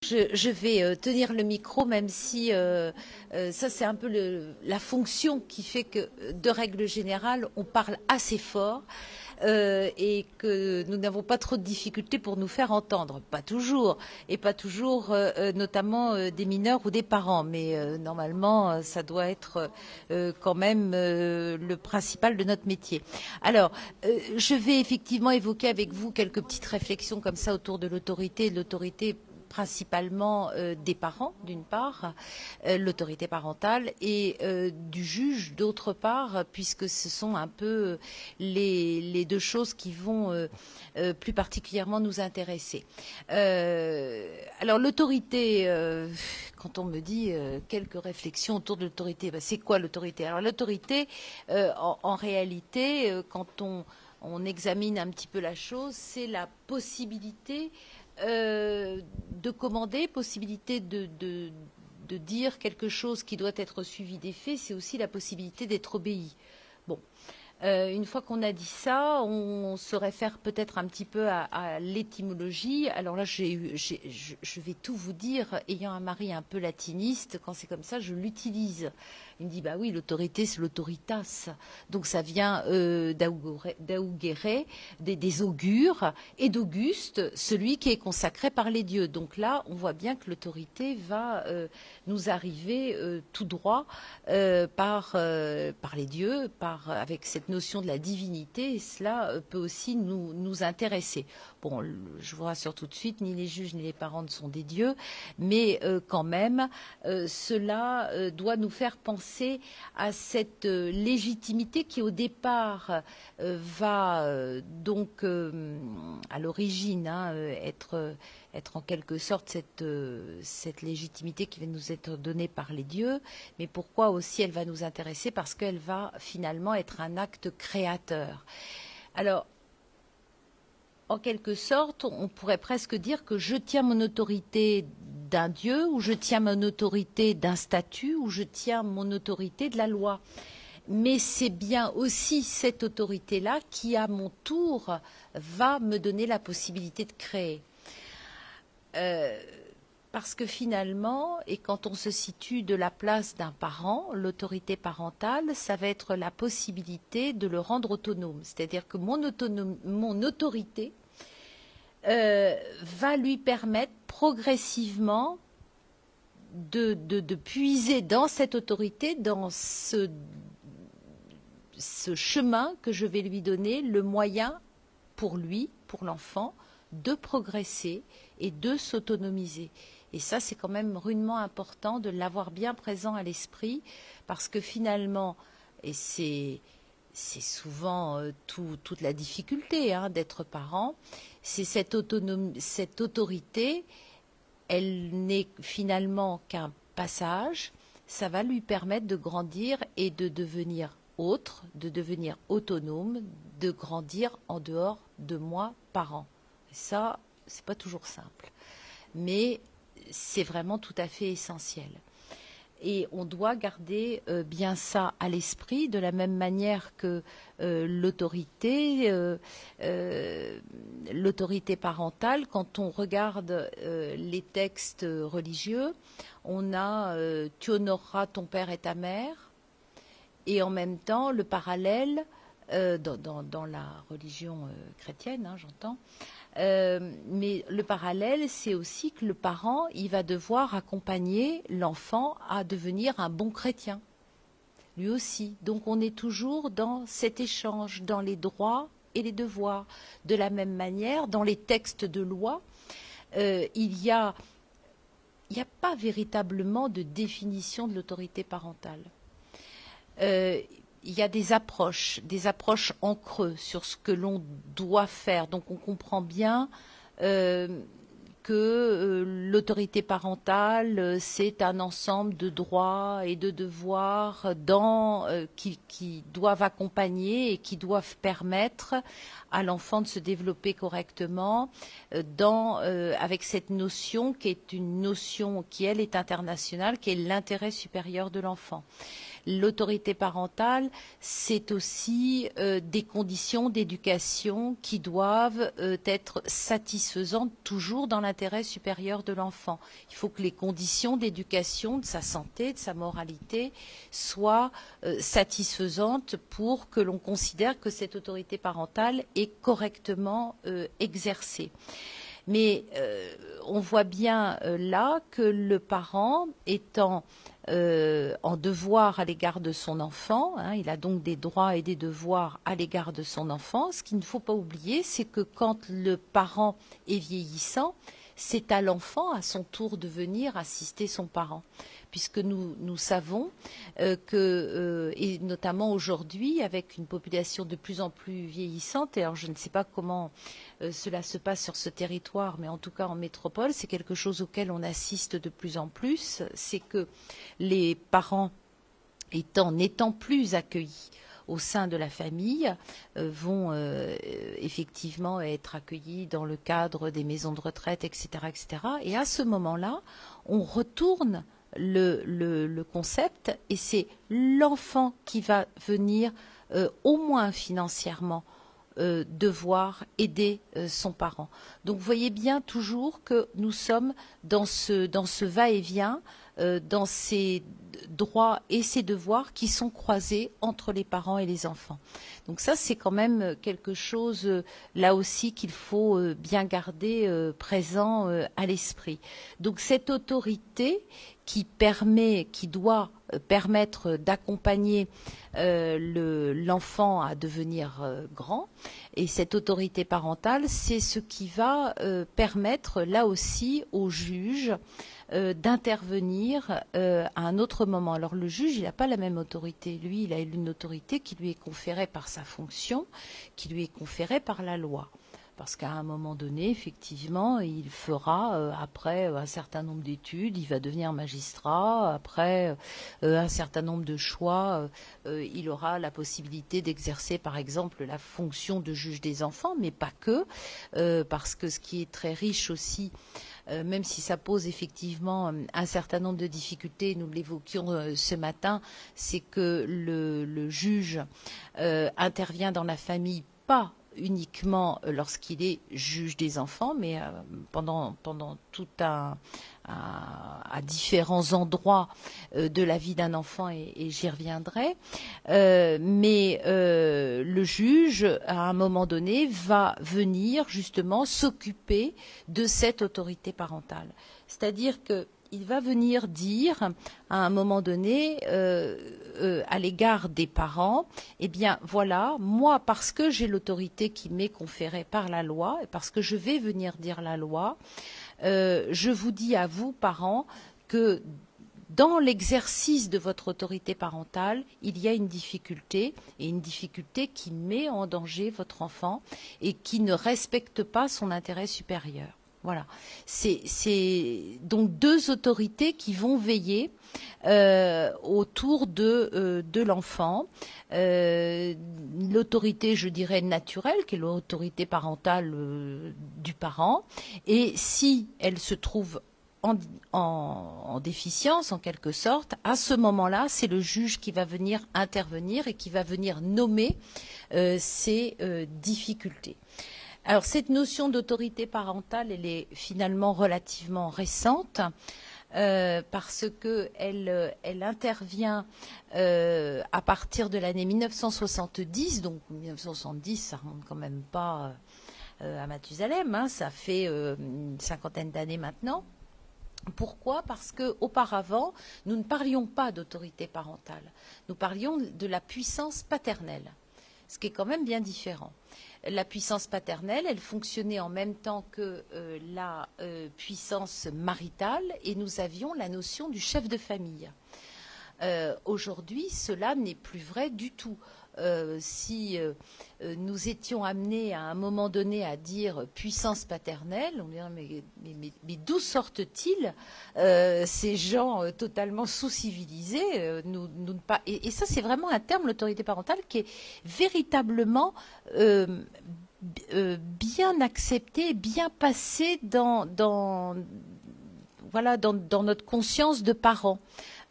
je vais tenir le micro, même si ça c'est un peu la fonction qui fait que, de règle générale, on parle assez fort et que nous n'avons pas trop de difficultés pour nous faire entendre. Pas toujours, et pas toujours notamment des mineurs ou des parents, mais normalement ça doit être quand même le principal de notre métier. Alors, je vais effectivement évoquer avec vous quelques petites réflexions comme ça autour de l'autorité, principalement des parents, d'une part, l'autorité parentale, et du juge, d'autre part, puisque ce sont un peu les deux choses qui vont plus particulièrement nous intéresser. Alors l'autorité, quand on me dit quelques réflexions autour de l'autorité, c'est quoi l'autorité? Alors l'autorité, en réalité, quand on examine un petit peu la chose, c'est la possibilité de commander, possibilité de dire quelque chose qui doit être suivi des faits, c'est aussi la possibilité d'être obéi. Bon. Une fois qu'on a dit ça, on se réfère peut-être un petit peu à l'étymologie. Alors là, je vais tout vous dire, ayant un mari un peu latiniste, quand c'est comme ça, je l'utilise. Il me dit, bah oui, l'autorité, c'est l'autoritas. Donc ça vient d'augere, des augures, et d'Auguste, celui qui est consacré par les dieux. Donc là, on voit bien que l'autorité va nous arriver tout droit par les dieux, avec cette notion de la divinité, et cela peut aussi nous intéresser. Bon, je vous rassure tout de suite, ni les juges ni les parents ne sont des dieux, mais quand même, cela doit nous faire penser à cette légitimité qui, au départ, va donc, à l'origine, être en quelque sorte cette légitimité qui va nous être donnée par les dieux, mais pourquoi aussi elle va nous intéresser? Parce qu'elle va finalement être un acte créateur. Alors, en quelque sorte, on pourrait presque dire que je tiens mon autorité d'un dieu, ou je tiens mon autorité d'un statut, ou je tiens mon autorité de la loi. Mais c'est bien aussi cette autorité-là qui, à mon tour, va me donner la possibilité de créer. Parce que finalement, et quand on se situe de la place d'un parent, l'autorité parentale, ça va être la possibilité de le rendre autonome. C'est-à-dire que mon autorité va lui permettre progressivement de puiser dans cette autorité, dans ce chemin que je vais lui donner, le moyen pour lui, pour l'enfant, de progresser et de s'autonomiser. Et ça, c'est quand même rudement important de l'avoir bien présent à l'esprit, parce que finalement, et c'est souvent toute la difficulté d'être parent, c'est cette autorité, elle n'est finalement qu'un passage, ça va lui permettre de grandir et de devenir autre, de devenir autonome, de grandir en dehors de moi, parent. Et ça, c'est pas toujours simple, mais c'est vraiment tout à fait essentiel. Et on doit garder bien ça à l'esprit, de la même manière que l'autorité parentale. Quand on regarde les textes religieux, on a tu honoreras ton père et ta mère, et en même temps le parallèle dans la religion chrétienne, j'entends. Mais le parallèle, c'est aussi que le parent, il va devoir accompagner l'enfant à devenir un bon chrétien, lui aussi. Donc on est toujours dans cet échange, dans les droits et les devoirs. De la même manière, dans les textes de loi, il n'y a pas véritablement de définition de l'autorité parentale. Il y a des approches en creux sur ce que l'on doit faire. Donc on comprend bien que l'autorité parentale, c'est un ensemble de droits et de devoirs qui doivent accompagner et qui doivent permettre à l'enfant de se développer correctement avec cette notion qui est une notion qui, elle, est internationale, qui est l'intérêt supérieur de l'enfant. l'autorité parentale, c'est aussi des conditions d'éducation qui doivent être satisfaisantes toujours dans l'intérêt supérieur de l'enfant. Il faut que les conditions d'éducation, de sa santé, de sa moralité soient satisfaisantes pour que l'on considère que cette autorité parentale est correctement exercée. Mais on voit bien là que le parent étant en devoir à l'égard de son enfant, il a donc des droits et des devoirs à l'égard de son enfant. Ce qu'il ne faut pas oublier, c'est que quand le parent est vieillissant, c'est à l'enfant, à son tour, de venir assister son parent. Puisque nous savons et notamment aujourd'hui, avec une population de plus en plus vieillissante, et alors je ne sais pas comment cela se passe sur ce territoire, mais en tout cas en métropole, c'est quelque chose auquel on assiste de plus en plus, c'est que les parents n'étant plus accueillis au sein de la famille, vont effectivement être accueillis dans le cadre des maisons de retraite, etc., etc. Et à ce moment-là, on retourne le concept et c'est l'enfant qui va venir au moins financièrement devoir aider son parent. Donc vous voyez bien toujours que nous sommes dans ce va-et-vient, dans ces droits et ces devoirs qui sont croisés entre les parents et les enfants. Donc ça, c'est quand même quelque chose, là aussi, qu'il faut bien garder présent à l'esprit. Donc cette autorité qui doit permettre d'accompagner l'enfant à devenir grand, et cette autorité parentale, c'est ce qui va permettre, là aussi, au juge d'intervenir à un autre moment. Alors le juge, il n'a pas la même autorité. Lui, il a une autorité qui lui est conférée par sa fonction, qui lui est conférée par la loi. Parce qu'à un moment donné, effectivement, il fera, après un certain nombre d'études, il va devenir magistrat, après un certain nombre de choix, il aura la possibilité d'exercer, par exemple, la fonction de juge des enfants, mais pas que, parce que ce qui est très riche aussi, même si ça pose effectivement un certain nombre de difficultés, nous l'évoquions ce matin, c'est que le juge intervient dans la famille pas uniquement lorsqu'il est juge des enfants, mais pendant tout à différents endroits de la vie d'un enfant, et j'y reviendrai. Mais le juge, à un moment donné, va venir justement s'occuper de cette autorité parentale. C'est-à-dire que il va venir dire à un moment donné à l'égard des parents, eh bien voilà, moi parce que j'ai l'autorité qui m'est conférée par la loi, et parce que je vais venir dire la loi, je vous dis à vous, parents, que dans l'exercice de votre autorité parentale, il y a une difficulté, et une difficulté qui met en danger votre enfant et qui ne respecte pas son intérêt supérieur. Voilà, c'est donc deux autorités qui vont veiller autour de l'enfant. L'autorité, je dirais, naturelle, qui est l'autorité parentale du parent, et si elle se trouve en déficience, en quelque sorte, à ce moment-là, c'est le juge qui va venir intervenir et qui va venir nommer ces difficultés. Alors cette notion d'autorité parentale, elle est finalement relativement récente parce qu'elle intervient à partir de l'année 1970, donc 1970, ça remonte quand même pas à Mathusalem, ça fait une cinquantaine d'années maintenant. Pourquoi? Parce qu'auparavant, nous ne parlions pas d'autorité parentale, nous parlions de la puissance paternelle, ce qui est quand même bien différent. La puissance paternelle, elle fonctionnait en même temps que la puissance maritale, et nous avions la notion du chef de famille. Aujourd'hui, cela n'est plus vrai du tout. Si nous étions amenés à un moment donné à dire puissance paternelle, on dirait mais d'où sortent-ils ces gens totalement sous-civilisés et ça, c'est vraiment un terme, l'autorité parentale, qui est véritablement bien accepté, bien passé dans voilà, dans notre conscience de parents.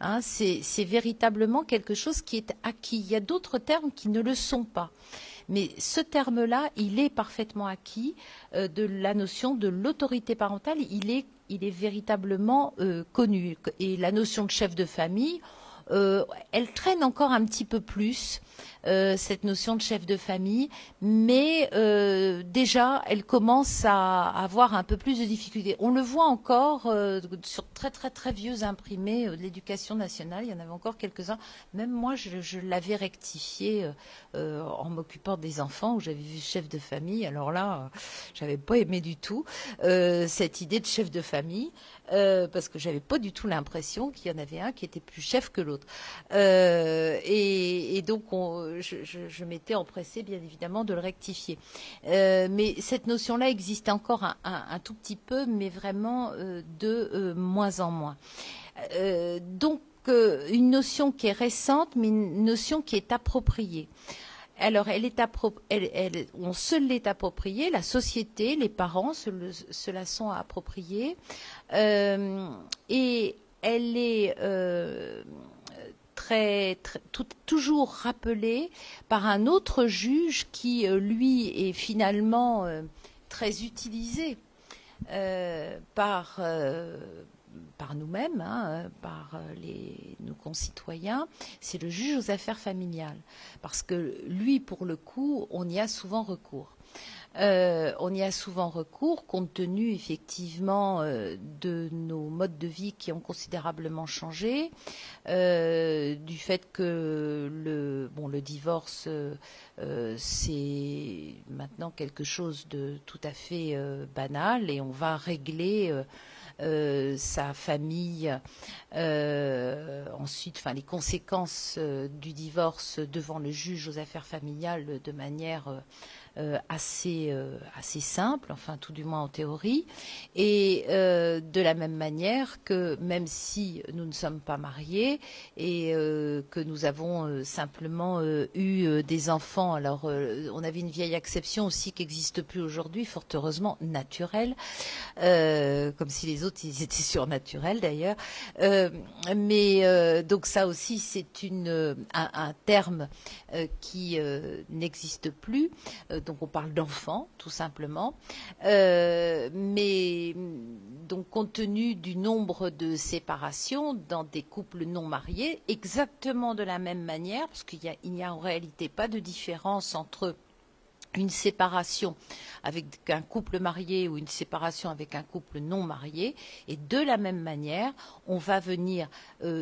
Hein, c'est véritablement quelque chose qui est acquis. Il y a d'autres termes qui ne le sont pas. Mais ce terme-là, il est parfaitement acquis de la notion de l'autorité parentale. Il est véritablement connu. Et la notion de chef de famille, elle traîne encore un petit peu plus, cette notion de chef de famille, mais déjà, elle commence à avoir un peu plus de difficultés. On le voit encore sur très très très vieux imprimés de l'éducation nationale, il y en avait encore quelques-uns. Même moi, je l'avais rectifié en m'occupant des enfants, où j'avais vu chef de famille. Alors là, j'avais pas aimé du tout cette idée de chef de famille. Parce que j'avais pas du tout l'impression qu'il y en avait un qui était plus chef que l'autre. Et donc, je m'étais empressée, bien évidemment, de le rectifier. Mais cette notion-là existe encore un tout petit peu, mais vraiment de moins en moins. Donc, une notion qui est récente, mais une notion qui est appropriée. Alors, on se l'est appropriée, la société, les parents se la sont appropriée, et elle est toujours rappelée par un autre juge qui, lui, est finalement très utilisé par nous-mêmes, hein, par nos concitoyens, c'est le juge aux affaires familiales. Parce que lui, pour le coup, on y a souvent recours. On y a souvent recours compte tenu effectivement de nos modes de vie qui ont considérablement changé, du fait que le divorce c'est maintenant quelque chose de tout à fait banal, et on va régler sa famille, ensuite, enfin les conséquences du divorce devant le juge aux affaires familiales de manière assez simple, enfin tout du moins en théorie, et de la même manière que même si nous ne sommes pas mariés et que nous avons simplement eu des enfants, alors on avait une vieille acception aussi qui n'existe plus aujourd'hui, fort heureusement, naturelle, comme si les autres ils étaient surnaturels d'ailleurs, mais donc ça aussi c'est un terme qui n'existe plus. Donc on parle d'enfants, tout simplement. Mais donc compte tenu du nombre de séparations dans des couples non mariés, exactement de la même manière, parce qu'il n'y a en réalité pas de différence entre une séparation avec un couple marié ou une séparation avec un couple non marié, et de la même manière, on va venir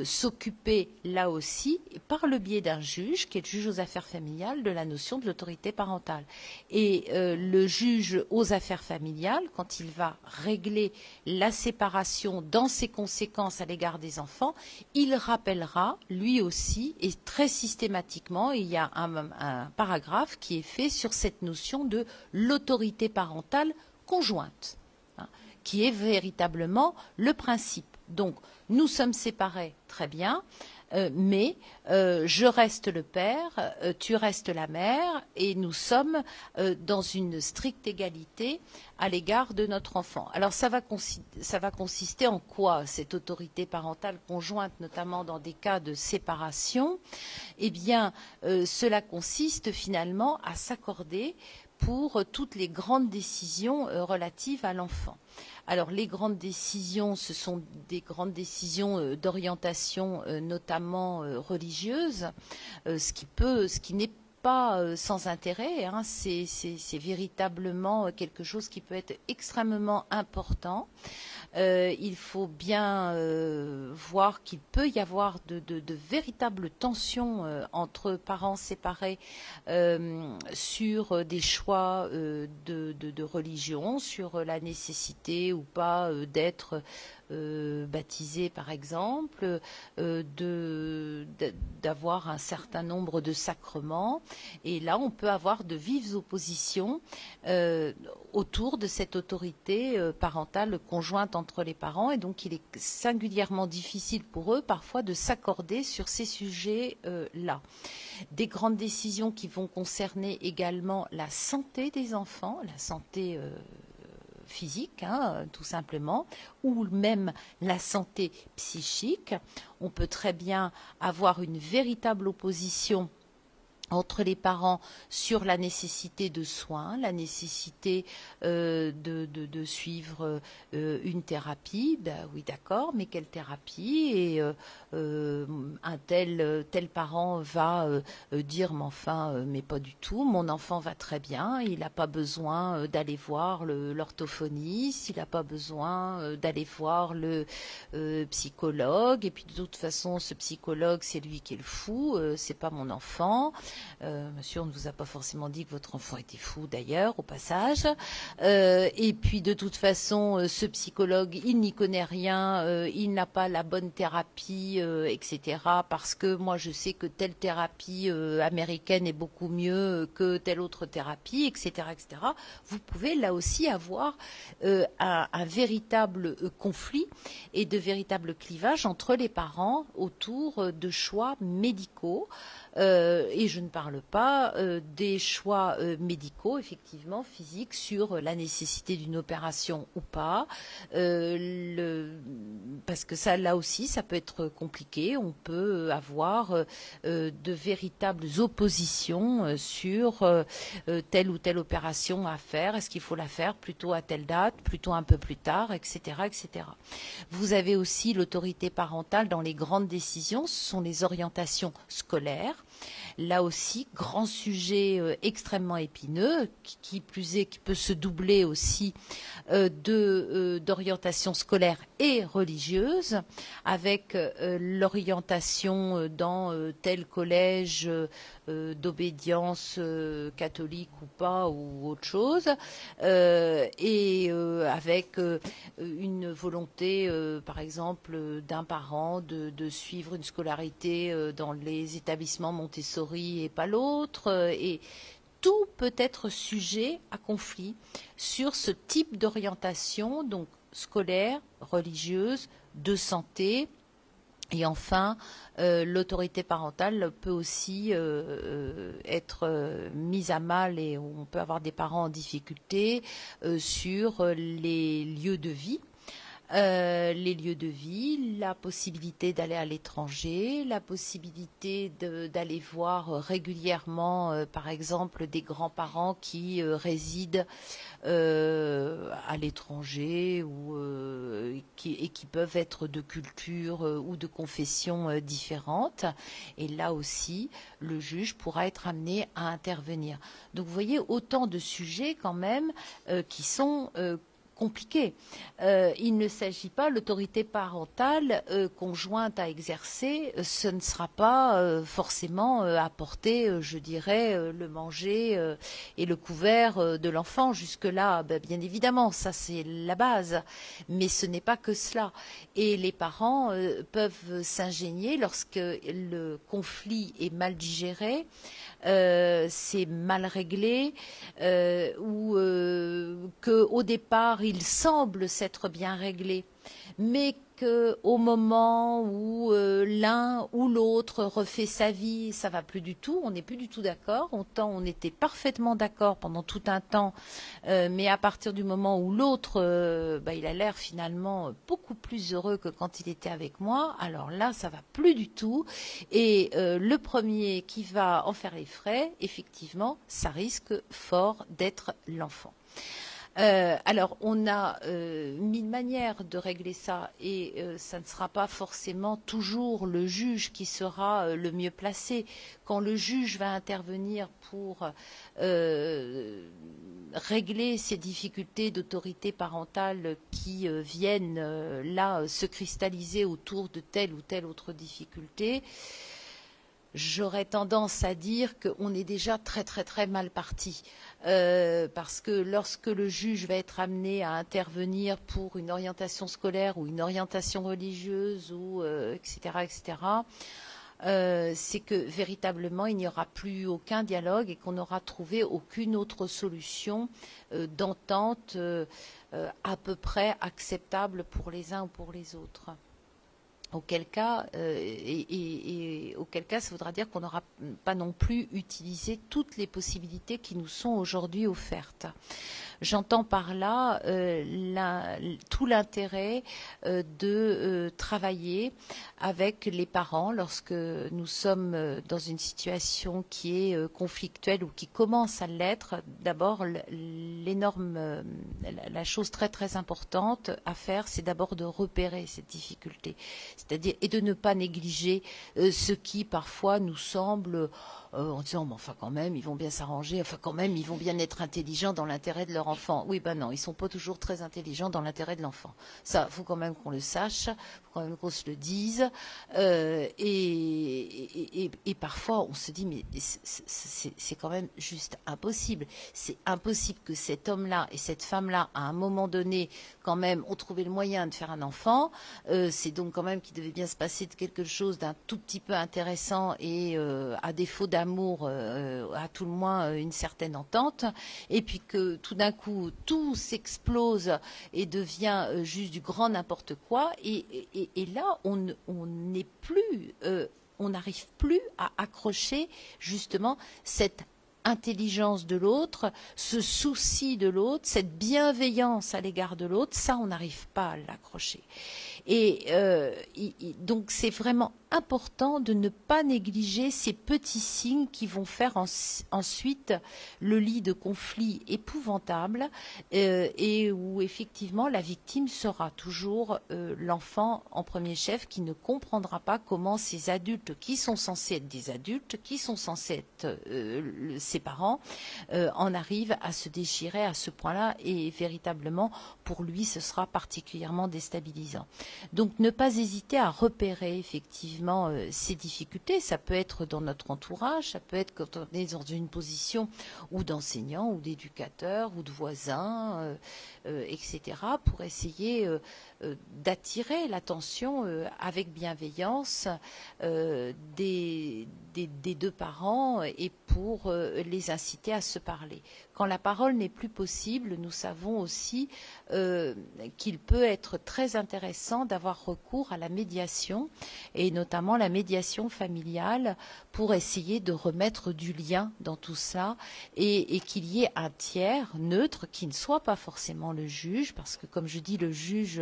s'occuper là aussi, par le biais d'un juge, qui est le juge aux affaires familiales, de la notion de l'autorité parentale. Et le juge aux affaires familiales, quand il va régler la séparation dans ses conséquences à l'égard des enfants, il rappellera, lui aussi, et très systématiquement, il y a un paragraphe qui est fait sur cette notion de l'autorité parentale conjointe, hein, qui est véritablement le principe. Donc, nous sommes séparés, très bien, mais je reste le père, tu restes la mère, et nous sommes dans une stricte égalité à l'égard de notre enfant. Alors, ça va consister en quoi, cette autorité parentale conjointe, notamment dans des cas de séparation? Eh bien, cela consiste finalement à s'accorder pour toutes les grandes décisions relatives à l'enfant. Alors, les grandes décisions, ce sont des grandes décisions d'orientation, notamment religieuse, ce qui n'est pas sans intérêt, hein, c'est véritablement quelque chose qui peut être extrêmement important. Il faut bien voir qu'il peut y avoir de véritables tensions entre parents séparés sur des choix de religion, sur la nécessité ou pas d'être baptisé, par exemple, d'avoir un certain nombre de sacrements. Et là, on peut avoir de vives oppositions autour de cette autorité parentale conjointe entre les parents. Et donc, il est singulièrement difficile pour eux, parfois, de s'accorder sur ces sujets-là. Des grandes décisions qui vont concerner également la santé des enfants, la santé physique, hein, tout simplement, ou même la santé psychique. On peut très bien avoir une véritable opposition entre les parents sur la nécessité de soins, la nécessité de suivre une thérapie. Ben oui, d'accord, mais quelle thérapie? Et un tel parent va dire, mais enfin, mais pas du tout, mon enfant va très bien, il n'a pas besoin d'aller voir l'orthophoniste, il n'a pas besoin d'aller voir le psychologue, et puis de toute façon, ce psychologue, c'est lui qui est le fou, c'est pas mon enfant. Monsieur, on ne vous a pas forcément dit que votre enfant était fou d'ailleurs, au passage. Et puis de toute façon, ce psychologue, il n'y connaît rien, il n'a pas la bonne thérapie, etc. Parce que moi, je sais que telle thérapie américaine est beaucoup mieux que telle autre thérapie, etc., etc. Vous pouvez là aussi avoir un véritable conflit et de véritables clivages entre les parents autour de choix médicaux. Et je ne parle pas des choix médicaux, effectivement, physiques, sur la nécessité d'une opération ou pas, parce que ça, là aussi, ça peut être compliqué. On peut avoir de véritables oppositions sur telle ou telle opération à faire. Est-ce qu'il faut la faire plutôt à telle date, plutôt un peu plus tard, etc., etc. Vous avez aussi l'autorité parentale dans les grandes décisions. Ce sont les orientations scolaires. Là aussi, grand sujet extrêmement épineux, qui plus est, qui peut se doubler aussi d'orientation scolaire et religieuse, avec l'orientation dans tel collège d'obédience catholique ou pas, ou autre chose, et avec une volonté, par exemple, d'un parent de suivre une scolarité dans les établissements Montessori et pas l'autre, et tout peut être sujet à conflit sur ce type d'orientation, donc scolaire, religieuse, de santé. Et enfin, l'autorité parentale peut aussi être mise à mal, et on peut avoir des parents en difficulté sur les lieux de vie. La possibilité d'aller à l'étranger, la possibilité d'aller voir régulièrement, par exemple, des grands-parents qui résident à l'étranger et qui peuvent être de culture ou de confession différentes. Et là aussi, le juge pourra être amené à intervenir. Donc vous voyez, autant de sujets quand même qui sont compliqué. Il ne s'agit pas, l'autorité parentale conjointe à exercer, ce ne sera pas forcément apporter, je dirais, le manger et le couvert de l'enfant. Jusque-là, bien évidemment, ça c'est la base, mais ce n'est pas que cela. Et les parents peuvent s'ingénier lorsque le conflit est mal digéré, c'est mal réglé, ou qu'au départ il semble s'être bien réglé, mais qu'au moment où l'un ou l'autre refait sa vie, ça va plus du tout, on n'est plus du tout d'accord. Autant on était parfaitement d'accord pendant tout un temps, mais à partir du moment où l'autre, il a l'air finalement beaucoup plus heureux que quand il était avec moi, alors là, ça va plus du tout. Et le premier qui va en faire les frais, effectivement, ça risque fort d'être l'enfant. Alors, on a mille manières de régler ça, et ça ne sera pas forcément toujours le juge qui sera le mieux placé. Quand le juge va intervenir pour régler ces difficultés d'autorité parentale qui viennent là se cristalliser autour de telle ou telle autre difficulté, j'aurais tendance à dire qu'on est déjà très très très mal parti, parce que lorsque le juge va être amené à intervenir pour une orientation scolaire ou une orientation religieuse, ou etc., etc., c'est que véritablement il n'y aura plus aucun dialogue et qu'on n'aura trouvé aucune autre solution d'entente à peu près acceptable pour les uns ou pour les autres. Auquel cas, auquel cas, ça voudra dire qu'on n'aura pas non plus utilisé toutes les possibilités qui nous sont aujourd'hui offertes. J'entends par là tout l'intérêt de travailler avec les parents lorsque nous sommes dans une situation qui est conflictuelle ou qui commence à l'être. D'abord, la chose très très importante à faire, c'est d'abord de repérer cette difficulté, c'est-à-dire et de ne pas négliger ce qui parfois nous semble en disant mais enfin quand même ils vont bien s'arranger, enfin quand même ils vont bien être intelligents dans l'intérêt de leur enfant. Oui ben non, ils sont pas toujours très intelligents dans l'intérêt de l'enfant. Ça, faut quand même qu'on le sache, faut quand même qu'on se le dise. Et parfois on se dit mais c'est quand même juste impossible. C'est impossible que cet homme-là et cette femme-là à un moment donné quand même ont trouvé le moyen de faire un enfant. C'est donc quand même qu'il devait bien se passer de quelque chose d'un tout petit peu intéressant et à défaut d'amour, à tout le moins une certaine entente, et puis que tout d'un coup tout s'explose et devient juste du grand n'importe quoi, et là on n'est plus, on n'arrive plus à accrocher justement cette intelligence de l'autre, ce souci de l'autre, cette bienveillance à l'égard de l'autre, ça on n'arrive pas à l'accrocher. Et donc c'est vraiment important de ne pas négliger ces petits signes qui vont faire ensuite le lit de conflits épouvantables et où effectivement la victime sera toujours l'enfant en premier chef qui ne comprendra pas comment ces adultes qui sont censés être des adultes, qui sont censés être ses parents, en arrivent à se déchirer à ce point-là et véritablement pour lui ce sera particulièrement déstabilisant. Donc ne pas hésiter à repérer effectivement ces difficultés. Ça peut être dans notre entourage, ça peut être quand on est dans une position ou d'enseignant ou d'éducateur ou de voisin, etc. pour essayer d'attirer l'attention avec bienveillance des deux parents et pour les inciter à se parler. Quand la parole n'est plus possible, nous savons aussi qu'il peut être très intéressant d'avoir recours à la médiation et notamment la médiation familiale pour essayer de remettre du lien dans tout ça et qu'il y ait un tiers neutre qui ne soit pas forcément le juge, parce que comme je dis, le juge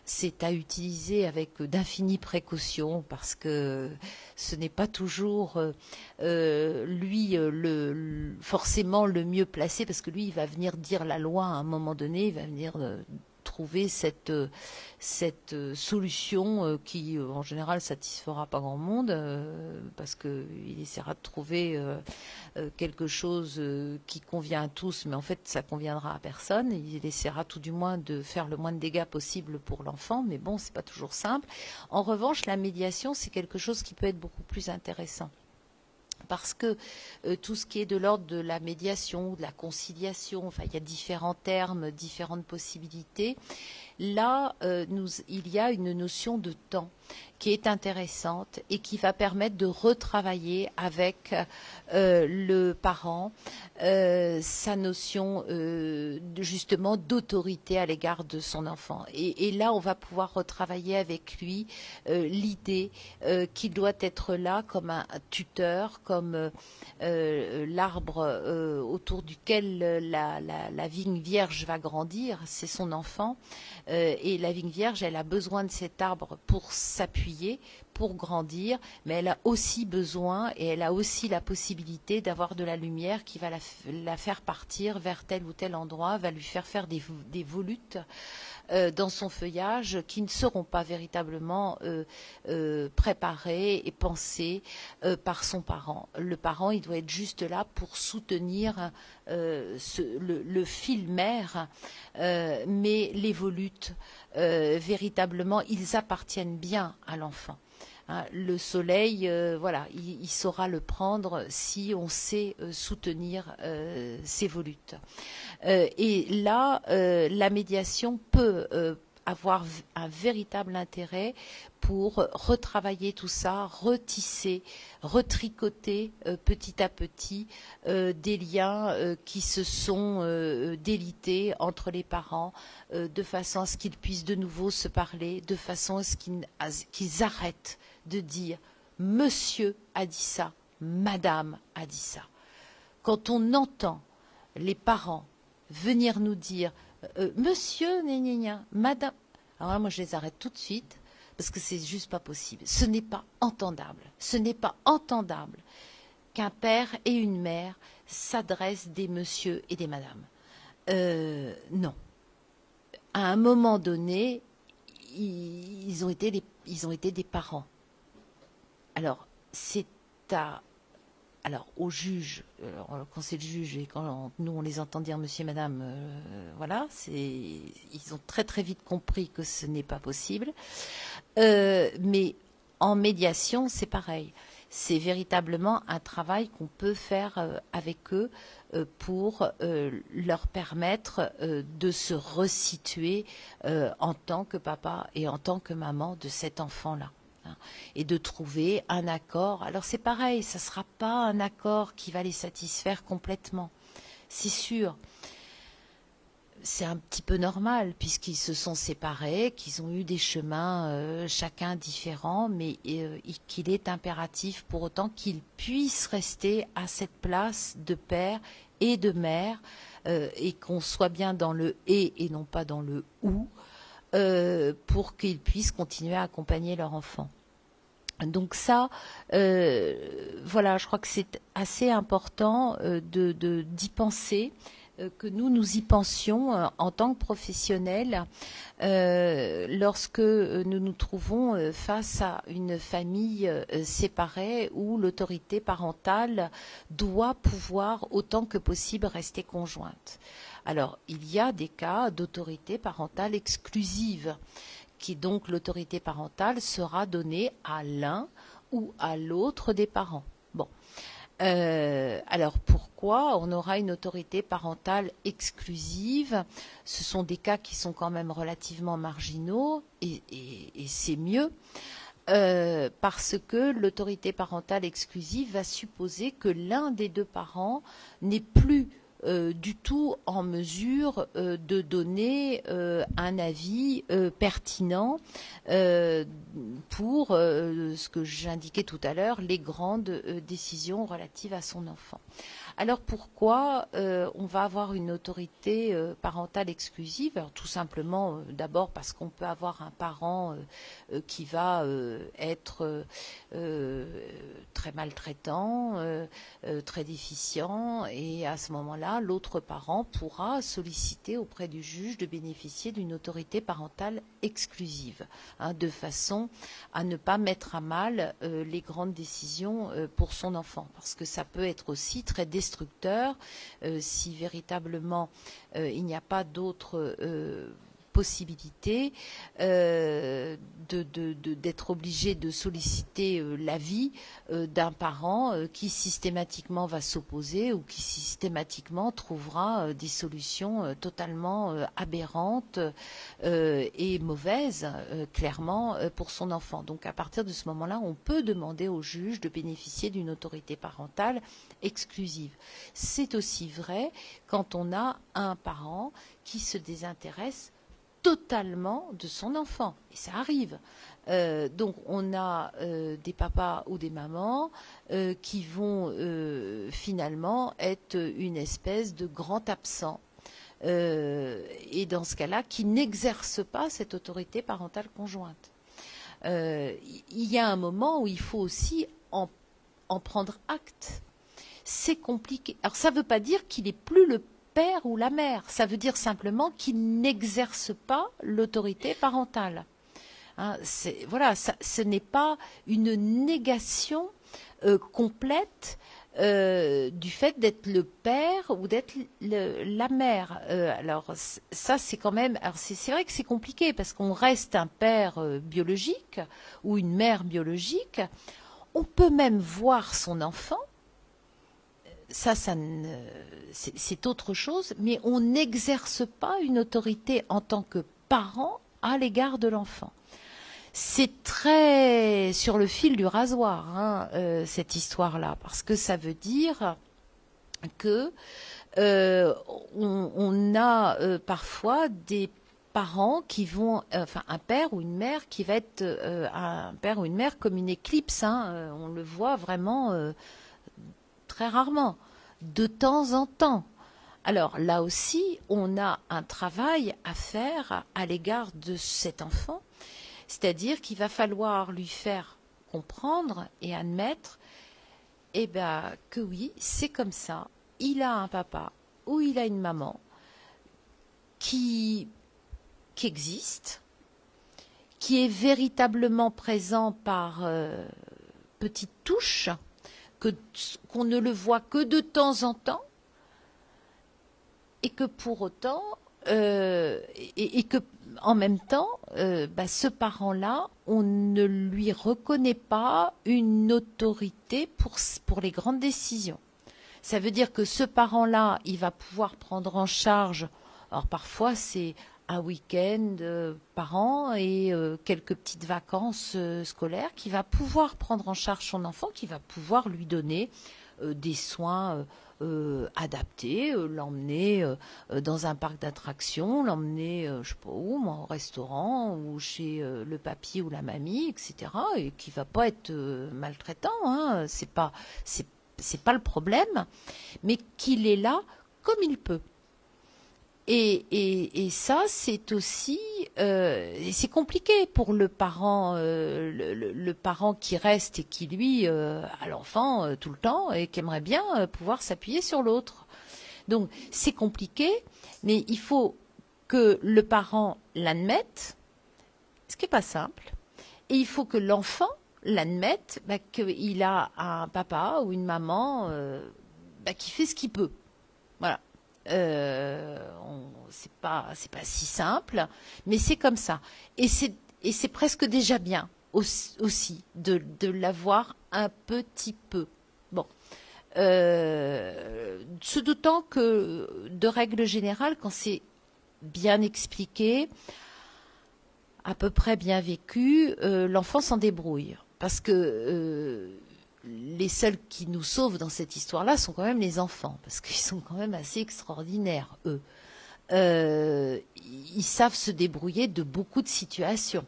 c'est à utiliser avec d'infinies précautions parce que ce n'est pas toujours lui forcément le mieux placé, parce que lui il va venir dire la loi à un moment donné, il va venir trouver cette solution qui en général satisfera pas grand monde parce qu'il essaiera de trouver quelque chose qui convient à tous, mais en fait ça conviendra à personne. Il essaiera tout du moins de faire le moins de dégâts possible pour l'enfant, mais bon, c'est pas toujours simple. En revanche, la médiation, c'est quelque chose qui peut être beaucoup plus intéressant. Parce que tout ce qui est de l'ordre de la médiation, de la conciliation, enfin il y a différents termes, différentes possibilités. Là, il y a une notion de temps qui est intéressante et qui va permettre de retravailler avec le parent sa notion justement d'autorité à l'égard de son enfant. Et là, on va pouvoir retravailler avec lui l'idée qu'il doit être là comme un tuteur, comme l'arbre autour duquel la vigne vierge va grandir, c'est son enfant. Et la vigne vierge, elle a besoin de cet arbre pour s'appuyer, pour grandir, mais elle a aussi besoin et elle a aussi la possibilité d'avoir de la lumière qui va la faire partir vers tel ou tel endroit, va lui faire faire des volutes dans son feuillage qui ne seront pas véritablement préparés et pensés par son parent. Le parent, il doit être juste là pour soutenir le fil mère, mais les volutes, véritablement, ils appartiennent bien à l'enfant. Hein, le soleil, voilà, il saura le prendre si on sait soutenir ses volutes. Et là, la médiation peut avoir un véritable intérêt pour retravailler tout ça, retisser, retricoter petit à petit des liens qui se sont délités entre les parents, de façon à ce qu'ils puissent de nouveau se parler, de façon à ce qu'ils arrêtent de dire « Monsieur a dit ça, Madame a dit ça ». Quand on entend les parents venir nous dire Monsieur, Madame, alors là, moi je les arrête tout de suite parce que c'est juste pas possible. Ce n'est pas entendable. Ce n'est pas entendable qu'un père et une mère s'adressent des monsieur et des madame. Non. À un moment donné, ils ont été des parents. Alors, c'est au juge, quand c'est le juge et quand nous on les entend dire monsieur et madame, voilà, ils ont très très vite compris que ce n'est pas possible. Mais en médiation, c'est pareil. C'est véritablement un travail qu'on peut faire avec eux pour leur permettre de se resituer en tant que papa et en tant que maman de cet enfant-là. Et de trouver un accord. Alors c'est pareil, ça ne sera pas un accord qui va les satisfaire complètement. C'est sûr. C'est un petit peu normal puisqu'ils se sont séparés, qu'ils ont eu des chemins chacun différents, mais qu'il est impératif pour autant qu'ils puissent rester à cette place de père et de mère et qu'on soit bien dans le « et » et non pas dans le « ou ». Pour qu'ils puissent continuer à accompagner leur enfant. Donc ça, voilà, je crois que c'est assez important d'y penser, que nous y pensions en tant que professionnels lorsque nous nous trouvons face à une famille séparée où l'autorité parentale doit pouvoir autant que possible rester conjointe. Alors, il y a des cas d'autorité parentale exclusive, qui donc l'autorité parentale sera donnée à l'un ou à l'autre des parents. Bon. Alors, pourquoi on aura une autorité parentale exclusive? Ce sont des cas qui sont quand même relativement marginaux, et c'est mieux. Parce que l'autorité parentale exclusive va supposer que l'un des deux parents n'est plus du tout en mesure de donner un avis pertinent pour ce que j'indiquais tout à l'heure, les grandes décisions relatives à son enfant. Alors pourquoi on va avoir une autorité parentale exclusive? Alors, tout simplement, d'abord parce qu'on peut avoir un parent qui va être très maltraitant, très déficient, et à ce moment-là, l'autre parent pourra solliciter auprès du juge de bénéficier d'une autorité parentale exclusive, de façon à ne pas mettre à mal les grandes décisions pour son enfant, parce que ça peut être aussi très destructeur si véritablement il n'y a pas d'autres possibilité d'être obligé de solliciter l'avis d'un parent qui systématiquement va s'opposer ou qui systématiquement trouvera des solutions totalement aberrantes et mauvaises, clairement, pour son enfant. Donc à partir de ce moment-là, on peut demander au juge de bénéficier d'une autorité parentale exclusive. C'est aussi vrai quand on a un parent qui se désintéresse totalement de son enfant. Et ça arrive. Donc on a des papas ou des mamans qui vont finalement être une espèce de grand absent. Et dans ce cas-là, qui n'exerce pas cette autorité parentale conjointe. Il y a un moment où il faut aussi en prendre acte. C'est compliqué. Alors ça ne veut pas dire qu'il n'est plus le père ou la mère, ça veut dire simplement qu'il n'exerce pas l'autorité parentale. Voilà, ce n'est pas une négation complète du fait d'être le père ou d'être la mère. Alors ça, c'est quand même. Alors c'est vrai que c'est compliqué parce qu'on reste un père biologique ou une mère biologique. On peut même voir son enfant. Ça c'est autre chose, mais on n'exerce pas une autorité en tant que parent à l'égard de l'enfant. C'est très sur le fil du rasoir, hein, cette histoire-là, parce que ça veut dire que on a parfois des parents qui vont, enfin un père ou une mère qui va être un père ou une mère comme une éclipse, hein, on le voit vraiment très rarement, de temps en temps. Alors là aussi, on a un travail à faire à l'égard de cet enfant, c'est-à-dire qu'il va falloir lui faire comprendre et admettre que oui, c'est comme ça, il a un papa ou il a une maman qui existe, qui est véritablement présent par petites touches, qu'on ne le voit que de temps en temps, et que pour autant, et que en même temps, ce parent-là, on ne lui reconnaît pas une autorité pour les grandes décisions. Ça veut dire que ce parent-là, il va pouvoir prendre en charge, alors parfois c'est un week-end par an et quelques petites vacances scolaires, qui va pouvoir prendre en charge son enfant, qui va pouvoir lui donner des soins adaptés, l'emmener dans un parc d'attractions, l'emmener, je sais pas où, au restaurant ou chez le papy ou la mamie, etc. Et qui va pas être maltraitant, hein, c'est pas le problème, mais qu'il est là comme il peut. Et ça, c'est aussi, c'est compliqué pour le parent, le parent qui reste et qui lui a l'enfant tout le temps et qui aimerait bien pouvoir s'appuyer sur l'autre. Donc c'est compliqué, mais il faut que le parent l'admette, ce qui n'est pas simple, et il faut que l'enfant l'admette qu'il a un papa ou une maman qui fait ce qu'il peut. Voilà. C'est pas si simple, mais c'est comme ça. Et c'est presque déjà bien aussi de l'avoir un petit peu. Bon. Ce d'autant que, de règle générale, quand c'est bien expliqué, à peu près bien vécu, l'enfant s'en débrouille. Parce que les seuls qui nous sauvent dans cette histoire-là sont quand même les enfants, parce qu'ils sont quand même assez extraordinaires, eux. Ils savent se débrouiller de beaucoup de situations.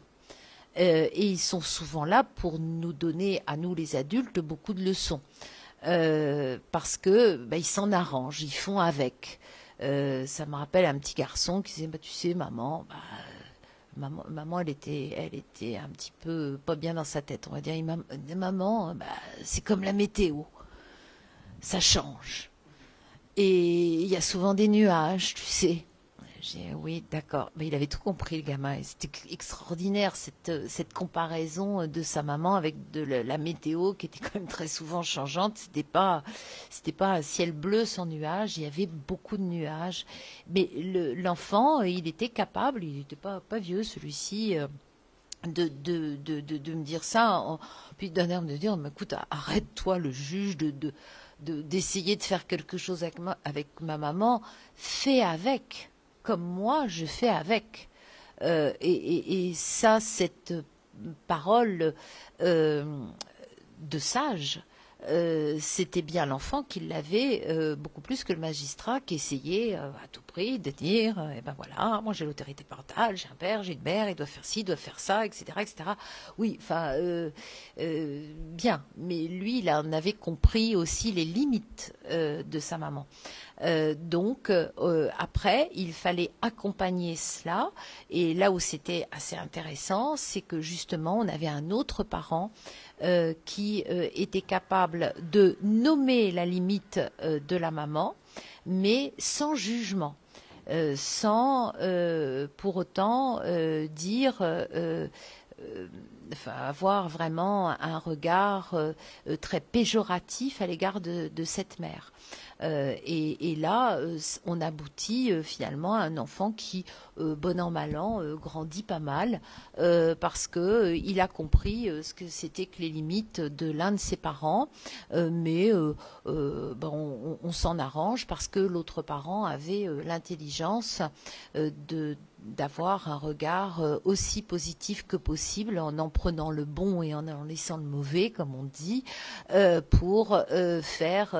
Et ils sont souvent là pour nous donner, à nous les adultes, beaucoup de leçons. Parce que ils s'en arrangent, ils font avec. Ça me rappelle un petit garçon qui disait, tu sais, maman, maman, elle était un petit peu pas bien dans sa tête, on va dire. Maman, c'est comme la météo, ça change. Et il y a souvent des nuages, tu sais. J'ai dit, oui, d'accord. Mais il avait tout compris, le gamin. C'était extraordinaire, cette comparaison de sa maman avec de la météo qui était quand même très souvent changeante. C'était pas un ciel bleu sans nuages. Il y avait beaucoup de nuages. Mais l'enfant, il était capable, il n'était pas vieux, celui-ci, de me dire ça. Puis d'un air de dire, mais écoute, arrête-toi, le juge, d'essayer de faire quelque chose avec ma maman. Fais avec. Comme moi, je fais avec. Et ça, cette parole de sage, c'était bien l'enfant qui l'avait beaucoup plus que le magistrat qui essayait à tout prix de dire voilà, moi j'ai l'autorité parentale, j'ai un père, j'ai une mère, il doit faire ci, il doit faire ça, etc. etc. Oui, enfin, bien, mais lui, il en avait compris aussi les limites de sa maman. Donc après, il fallait accompagner cela, et là où c'était assez intéressant, c'est que justement on avait un autre parent qui était capable de nommer la limite de la maman, mais sans jugement, sans pour autant dire avoir vraiment un regard très péjoratif à l'égard de cette mère. Et là, on aboutit finalement à un enfant qui, bon an mal an, grandit pas mal parce que il a compris ce que c'était que les limites de l'un de ses parents, mais on s'en arrange parce que l'autre parent avait l'intelligence d'avoir un regard aussi positif que possible, en prenant le bon et en laissant le mauvais, comme on dit, pour faire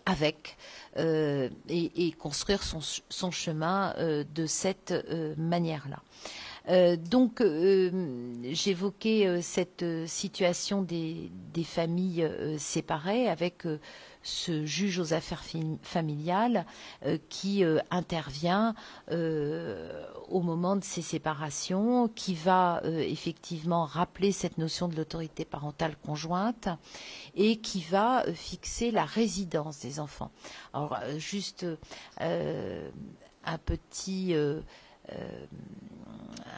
avec et construire son chemin de cette manière-là. Donc, j'évoquais cette situation des familles séparées avec ce juge aux affaires familiales qui intervient au moment de ces séparations, qui va effectivement rappeler cette notion de l'autorité parentale conjointe et qui va fixer la résidence des enfants. Alors, juste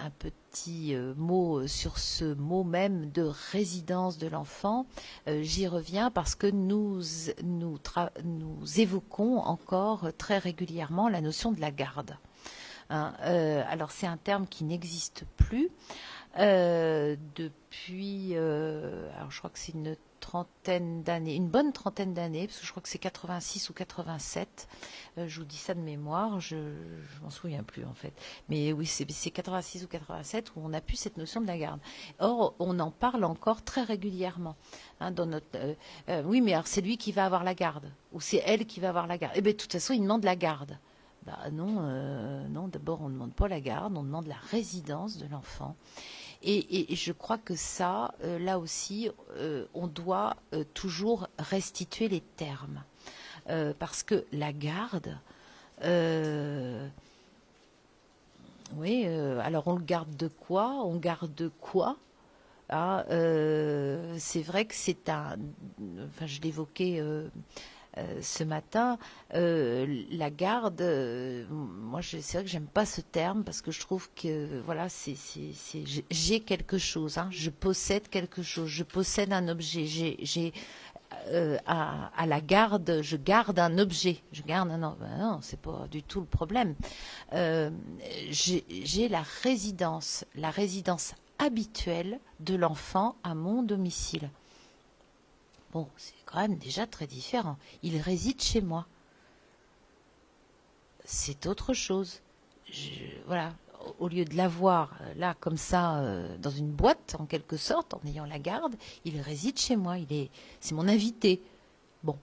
un petit mot sur ce mot même de résidence de l'enfant. J'y reviens parce que nous évoquons encore très régulièrement la notion de la garde. Hein, alors c'est un terme qui n'existe plus depuis, alors je crois que c'est une bonne trentaine d'années, parce que je crois que c'est 86 ou 87. Je vous dis ça de mémoire, je m'en souviens plus en fait. Mais oui, c'est 86 ou 87 où on a plus cette notion de la garde. Or, on en parle encore très régulièrement. Hein, dans notre, oui, mais alors c'est lui qui va avoir la garde, ou c'est elle qui va avoir la garde. Eh bien, de toute façon, il demande la garde. Bah non, non. D'abord, on ne demande pas la garde, on demande la résidence de l'enfant. Et je crois que ça, là aussi, on doit toujours restituer les termes. Parce que la garde, oui, alors on le garde de quoi? On garde quoi? Ah, c'est vrai que c'est un... Enfin, je l'évoquais ce matin, la garde, moi c'est vrai que j'aime pas ce terme parce que je trouve que voilà, j'ai quelque chose, hein, je possède quelque chose, je possède un objet, j'ai à la garde, je garde un objet, je garde un non, c'est pas du tout le problème. J'ai la résidence habituelle de l'enfant à mon domicile. Bon, c'est quand même déjà très différent. Il réside chez moi. C'est autre chose. Voilà, au lieu de l'avoir là comme ça dans une boîte en quelque sorte, en ayant la garde, il réside chez moi. C'est mon invité. Bon,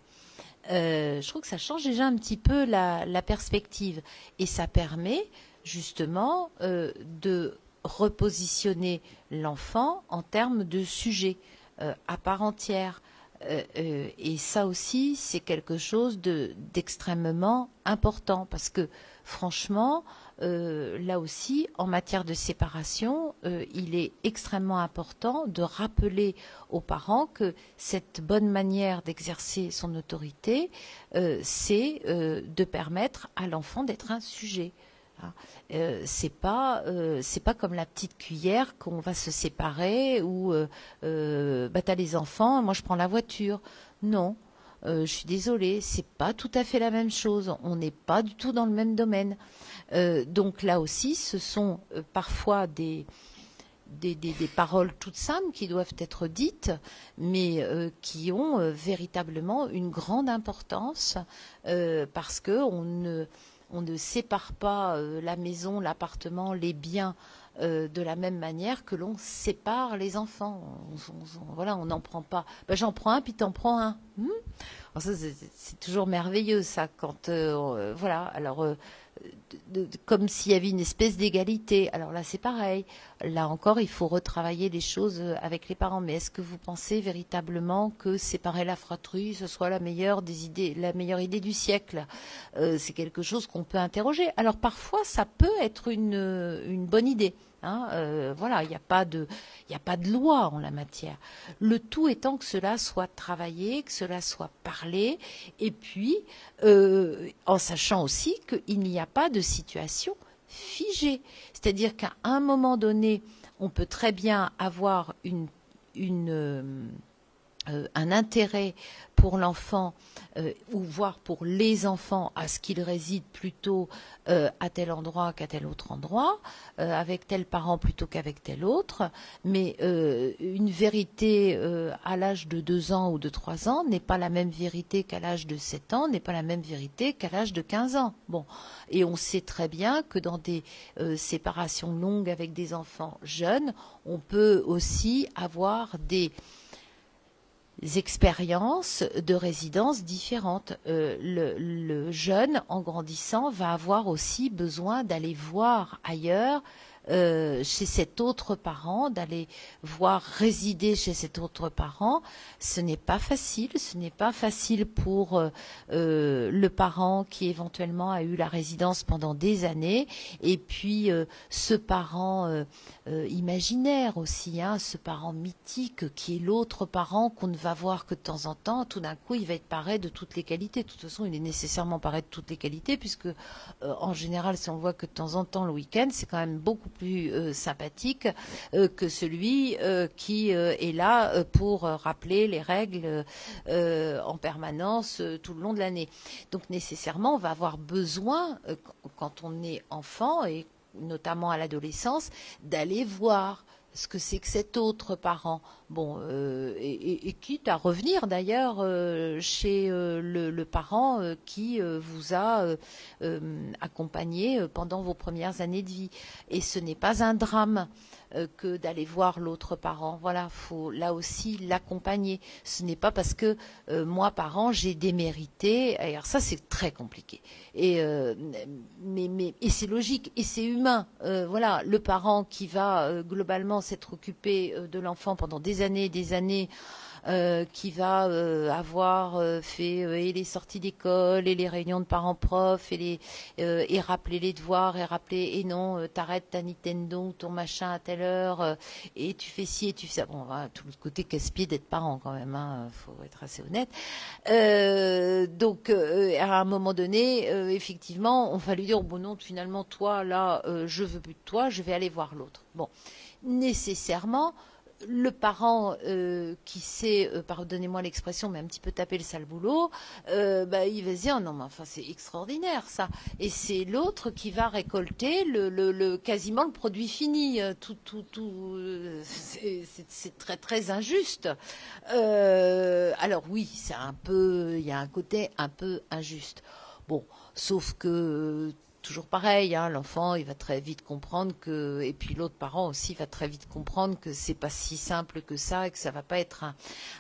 je trouve que ça change déjà un petit peu la perspective et ça permet justement de repositionner l'enfant en termes de sujet à part entière. Et ça aussi, c'est quelque chose d'extrêmement important parce que franchement, là aussi, en matière de séparation, il est extrêmement important de rappeler aux parents que cette bonne manière d'exercer son autorité, c'est de permettre à l'enfant d'être un sujet. C'est pas comme la petite cuillère qu'on va se séparer ou bah t'as les enfants, moi je prends la voiture. Non, je suis désolée, c'est pas tout à fait la même chose. On n'est pas du tout dans le même domaine. Donc là aussi, ce sont parfois des paroles toutes simples qui doivent être dites, mais qui ont véritablement une grande importance parce que on ne sépare pas la maison, l'appartement, les biens de la même manière que l'on sépare les enfants. Voilà, on n'en prend pas. Ben, j'en prends un, puis t'en prends un. Alors ça, c'est toujours merveilleux, ça, quand... voilà, alors... comme s'il y avait une espèce d'égalité. Alors là, c'est pareil. Là encore, il faut retravailler les choses avec les parents. Mais est-ce que vous pensez véritablement que séparer la fratrie, ce soit la meilleure idée du siècle? C'est quelque chose qu'on peut interroger. Alors parfois, ça peut être une bonne idée. Hein, voilà, il n'y a pas de loi en la matière. Le tout étant que cela soit travaillé, que cela soit parlé, et puis en sachant aussi qu'il n'y a pas de situation figée. C'est-à-dire qu'à un moment donné, on peut très bien avoir un intérêt pour pour l'enfant ou voire pour les enfants à ce qu'ils résident plutôt à tel endroit qu'à tel autre endroit, avec tel parent plutôt qu'avec tel autre, mais une vérité à l'âge de 2 ans ou de 3 ans n'est pas la même vérité qu'à l'âge de 7 ans, n'est pas la même vérité qu'à l'âge de 15 ans. Bon, et on sait très bien que dans des séparations longues avec des enfants jeunes, on peut aussi avoir des expériences de résidence différentes. Le jeune, en grandissant, va avoir aussi besoin d'aller voir ailleurs, chez cet autre parent, d'aller voir résider chez cet autre parent. Ce n'est pas facile. Ce n'est pas facile pour le parent qui éventuellement a eu la résidence pendant des années, et puis ce parent imaginaire aussi, hein, ce parent mythique qui est l'autre parent qu'on ne va voir que de temps en temps. Tout d'un coup, il va être paré de toutes les qualités. De toute façon, il est nécessairement paré de toutes les qualités, puisque en général, si on le voit que de temps en temps le week-end, c'est quand même beaucoup plus sympathique que celui qui est là pour rappeler les règles en permanence tout le long de l'année. Donc nécessairement, on va avoir besoin, quand on est enfant et notamment à l'adolescence, d'aller voir ce que c'est que cet autre parent. Bon, et quitte à revenir d'ailleurs chez le parent qui vous a accompagné pendant vos premières années de vie. Et ce n'est pas un drame que d'aller voir l'autre parent. Voilà, faut là aussi l'accompagner. Ce n'est pas parce que moi, parent, j'ai démérité. Alors ça, c'est très compliqué. Et c'est logique et c'est humain. Voilà, le parent qui va globalement s'être occupé de l'enfant pendant des années, qui va avoir fait et les sorties d'école et les réunions de parents-profs et rappeler les devoirs et rappeler et non, t'arrêtes ta Nintendo, ton machin à telle heure et tu fais ci et tu fais ça. Bon, voilà, tout le côté casse-pied d'être parent quand même, hein, faut être assez honnête. Donc à un moment donné, effectivement, on va lui dire bon non, finalement toi là, je veux plus de toi, je vais aller voir l'autre. Bon, nécessairement. Le parent qui sait, pardonnez-moi l'expression, mais un petit peu taper le sale boulot, il va se dire non mais enfin c'est extraordinaire ça. Et c'est l'autre qui va récolter quasiment le produit fini. C'est très très injuste. Alors oui, il y a un côté un peu injuste. Bon, sauf que toujours pareil, hein, l'enfant il va très vite comprendre que, et puis l'autre parent aussi va très vite comprendre que c'est pas si simple que ça et que ça va pas être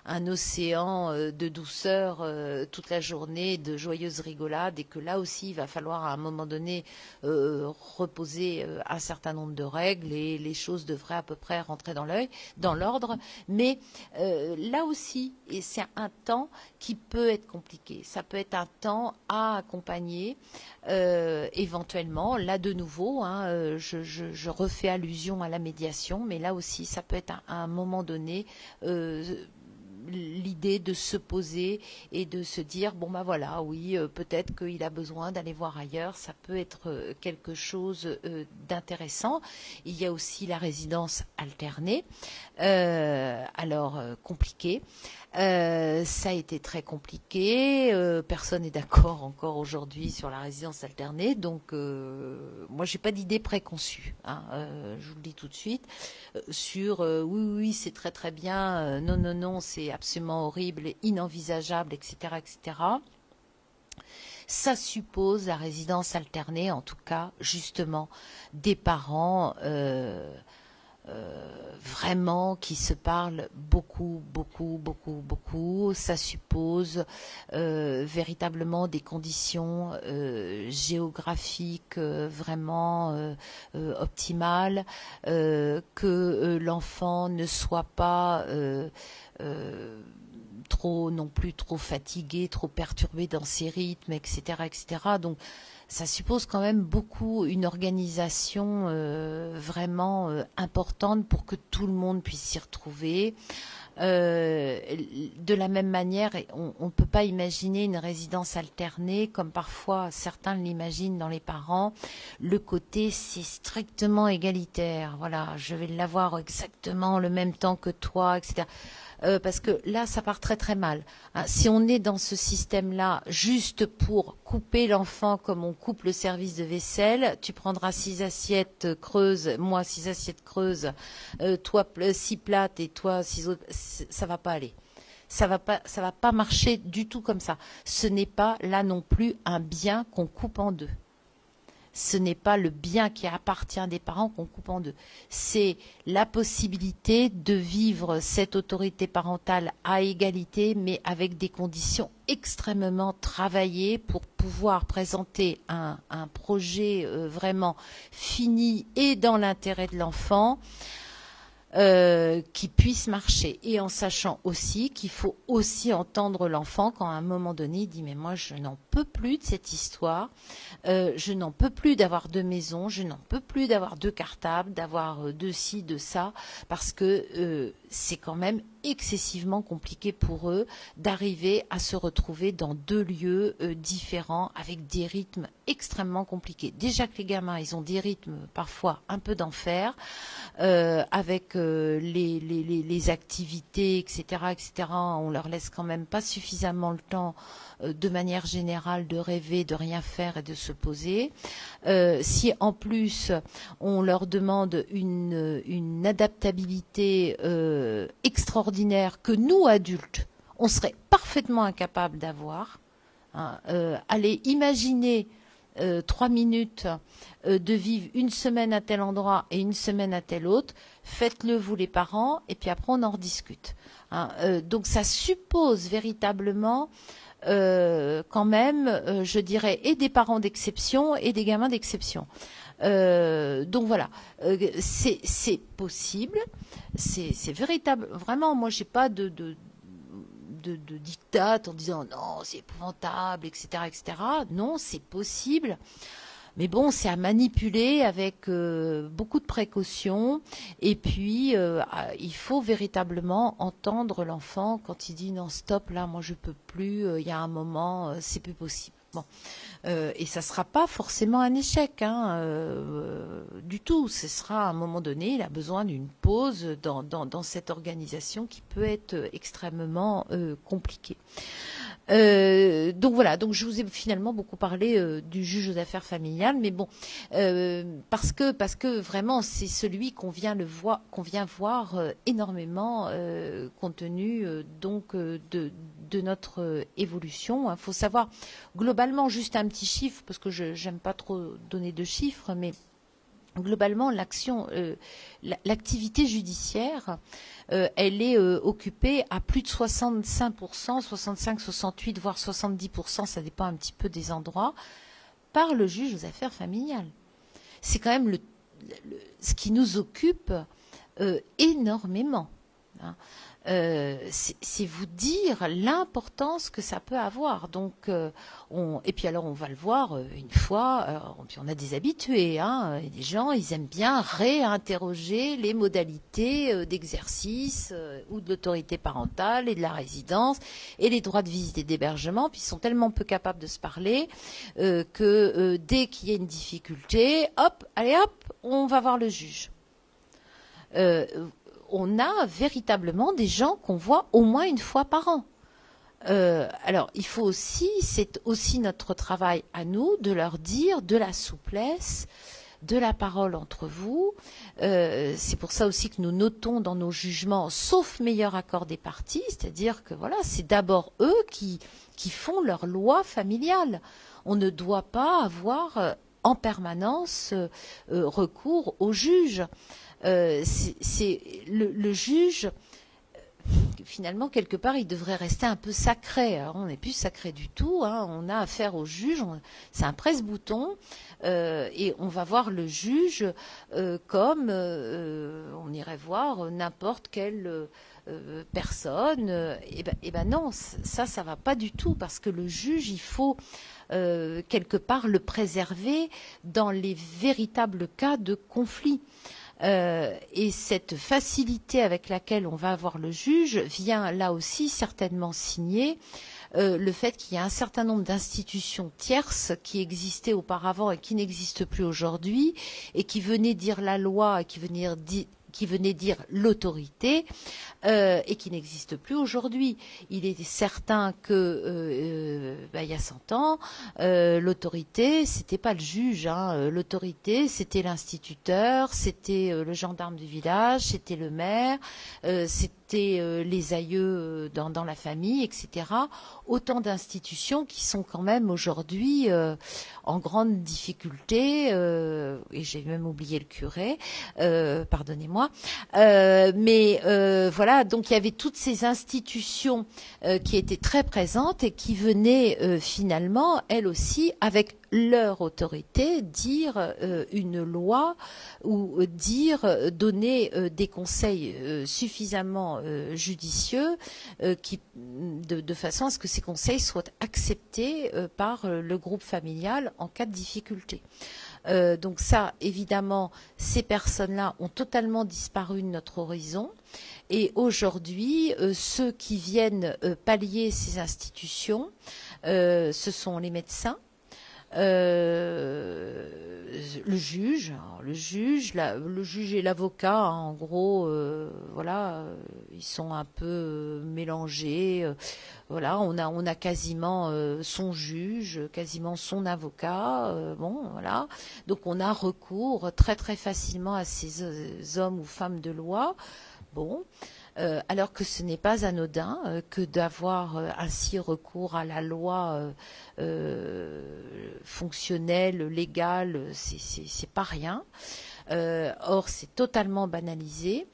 un océan de douceur toute la journée, de joyeuses rigolades, et que là aussi il va falloir à un moment donné reposer un certain nombre de règles et les choses devraient à peu près rentrer dans l'ordre. Mais là aussi, et c'est un temps qui peut être compliqué. Ça peut être un temps à accompagner. Éventuellement, là de nouveau, hein, je refais allusion à la médiation, mais là aussi, ça peut être à un moment donné l'idée de se poser et de se dire bon ben voilà, oui, peut-être qu'il a besoin d'aller voir ailleurs, ça peut être quelque chose d'intéressant. Il y a aussi la résidence alternée, alors compliquée. Ça a été très compliqué. Personne n'est d'accord encore aujourd'hui sur la résidence alternée. Donc, moi, j'ai pas d'idée préconçue. Hein, je vous le dis tout de suite. Sur oui, c'est très très bien. Non, c'est absolument horrible, inenvisageable, etc., etc. Ça suppose la résidence alternée, en tout cas, justement, des parents. Vraiment qui se parlent beaucoup. Ça suppose véritablement des conditions géographiques vraiment optimales, que l'enfant ne soit pas non plus trop fatigué, trop perturbé dans ses rythmes, etc., etc. Donc ça suppose quand même beaucoup une organisation vraiment importante pour que tout le monde puisse s'y retrouver. De la même manière, on ne peut pas imaginer une résidence alternée comme parfois certains l'imaginent dans les parents. Le côté, c'est strictement égalitaire. Voilà, je vais l'avoir exactement le même temps que toi, etc. Parce que là, ça part très très mal. Hein, si on est dans ce système-là, juste pour couper l'enfant comme on coupe le service de vaisselle, tu prendras 6 assiettes creuses, moi 6 assiettes creuses, toi 6 plates et toi 6 autres, ça va pas aller. Ça va pas marcher du tout comme ça. Ce n'est pas là non plus un bien qu'on coupe en deux. Ce n'est pas le bien qui appartient des parents qu'on coupe en deux. C'est la possibilité de vivre cette autorité parentale à égalité, mais avec des conditions extrêmement travaillées pour pouvoir présenter un projet vraiment fini et dans l'intérêt de l'enfant. Qui puisse marcher, et en sachant aussi qu'il faut aussi entendre l'enfant quand à un moment donné il dit mais moi je n'en peux plus de cette histoire, je n'en peux plus d'avoir 2 maisons, je n'en peux plus d'avoir 2 cartables, d'avoir 2 ci, 2 ça, parce que c'est quand même excessivement compliqué pour eux d'arriver à se retrouver dans 2 lieux différents avec des rythmes extrêmement compliqués. Déjà que les gamins, ils ont des rythmes parfois un peu d'enfer, avec les activités, etc., etc. On leur laisse quand même pas suffisamment le temps, de manière générale, de rêver, de rien faire et de se poser. Si en plus on leur demande une adaptabilité extraordinaire que nous adultes on serait parfaitement incapable d'avoir, hein, allez imaginer 3 minutes de vivre une semaine à tel endroit et une semaine à tel autre, faites-le vous les parents et puis après on en rediscute, hein. Donc ça suppose véritablement quand même, je dirais, et des parents d'exception et des gamins d'exception. Donc voilà, c'est possible, c'est véritable. Vraiment, moi, j'ai pas de diktat en disant non, c'est épouvantable, etc., etc. Non, c'est possible. Mais bon, c'est à manipuler avec beaucoup de précautions. Et puis, il faut véritablement entendre l'enfant quand il dit non, stop, là, moi, je peux plus. Il y a un moment, c'est plus possible. Bon. Et ça ne sera pas forcément un échec, hein, du tout. Ce sera à un moment donné, il a besoin d'une pause dans cette organisation qui peut être extrêmement compliquée. Donc voilà, donc je vous ai finalement beaucoup parlé du juge aux affaires familiales, mais bon, parce que vraiment c'est celui qu'on vient voir énormément compte tenu donc de notre évolution. Il faut savoir globalement, juste un petit chiffre, parce que je n'aime pas trop donner de chiffres, mais globalement, l'activité judiciaire, elle est occupée à plus de 65%, 65, 68, voire 70%, ça dépend un petit peu des endroits, par le juge aux affaires familiales. C'est quand même ce qui nous occupe énormément, hein. C'est vous dire l'importance que ça peut avoir. Donc, et puis alors on va le voir une fois, puis on a des habitués, hein, et des gens, ils aiment bien réinterroger les modalités d'exercice ou de l'autorité parentale et de la résidence et les droits de visite et d'hébergement, puis ils sont tellement peu capables de se parler que dès qu'il y a une difficulté, hop, allez hop, on va voir le juge. On a véritablement des gens qu'on voit au moins une fois par an. Alors, il faut aussi, c'est aussi notre travail à nous de leur dire de la souplesse, de la parole entre vous. C'est pour ça aussi que nous notons dans nos jugements, sauf meilleur accord des parties, c'est-à-dire que voilà, c'est d'abord eux qui font leur loi familiale. On ne doit pas avoir en permanence recours au juge. C'est le juge, finalement, quelque part, il devrait rester un peu sacré. Alors, on n'est plus sacré du tout, hein. On a affaire au juge, c'est un presse-bouton, et on va voir le juge comme on irait voir n'importe quelle personne. Et ben non, ça va pas du tout, parce que le juge, il faut quelque part le préserver dans les véritables cas de conflit. Et cette facilité avec laquelle on va avoir le juge vient là aussi certainement signer le fait qu'il y a un certain nombre d'institutions tierces qui existaient auparavant et qui n'existent plus aujourd'hui et qui venaient dire la loi et qui venaient dire l'autorité et qui n'existe plus aujourd'hui. Il est certain que il y a 100 ans, l'autorité, c'était pas le juge, hein. L'autorité, c'était l'instituteur, c'était le gendarme du village, c'était le maire, c'était les aïeux dans la famille, etc. Autant d'institutions qui sont quand même aujourd'hui en grande difficulté, et j'ai même oublié le curé, pardonnez-moi, mais voilà, donc il y avait toutes ces institutions qui étaient très présentes et qui venaient finalement, elles aussi, avec leur autorité, dire une loi ou donner des conseils suffisamment judicieux de façon à ce que ces conseils soient acceptés par le groupe familial en cas de difficulté. Donc ça, évidemment, ces personnes-là ont totalement disparu de notre horizon. Et aujourd'hui, ceux qui viennent pallier ces institutions, ce sont les médecins, le juge et l'avocat, hein, en gros, voilà, ils sont un peu mélangés. Voilà, on a quasiment son juge, quasiment son avocat. Bon, voilà, donc on a recours très très facilement à ces hommes ou femmes de loi. Bon. Alors que ce n'est pas anodin que d'avoir ainsi recours à la loi fonctionnelle, légale, c'est pas rien. Or, c'est totalement banalisé.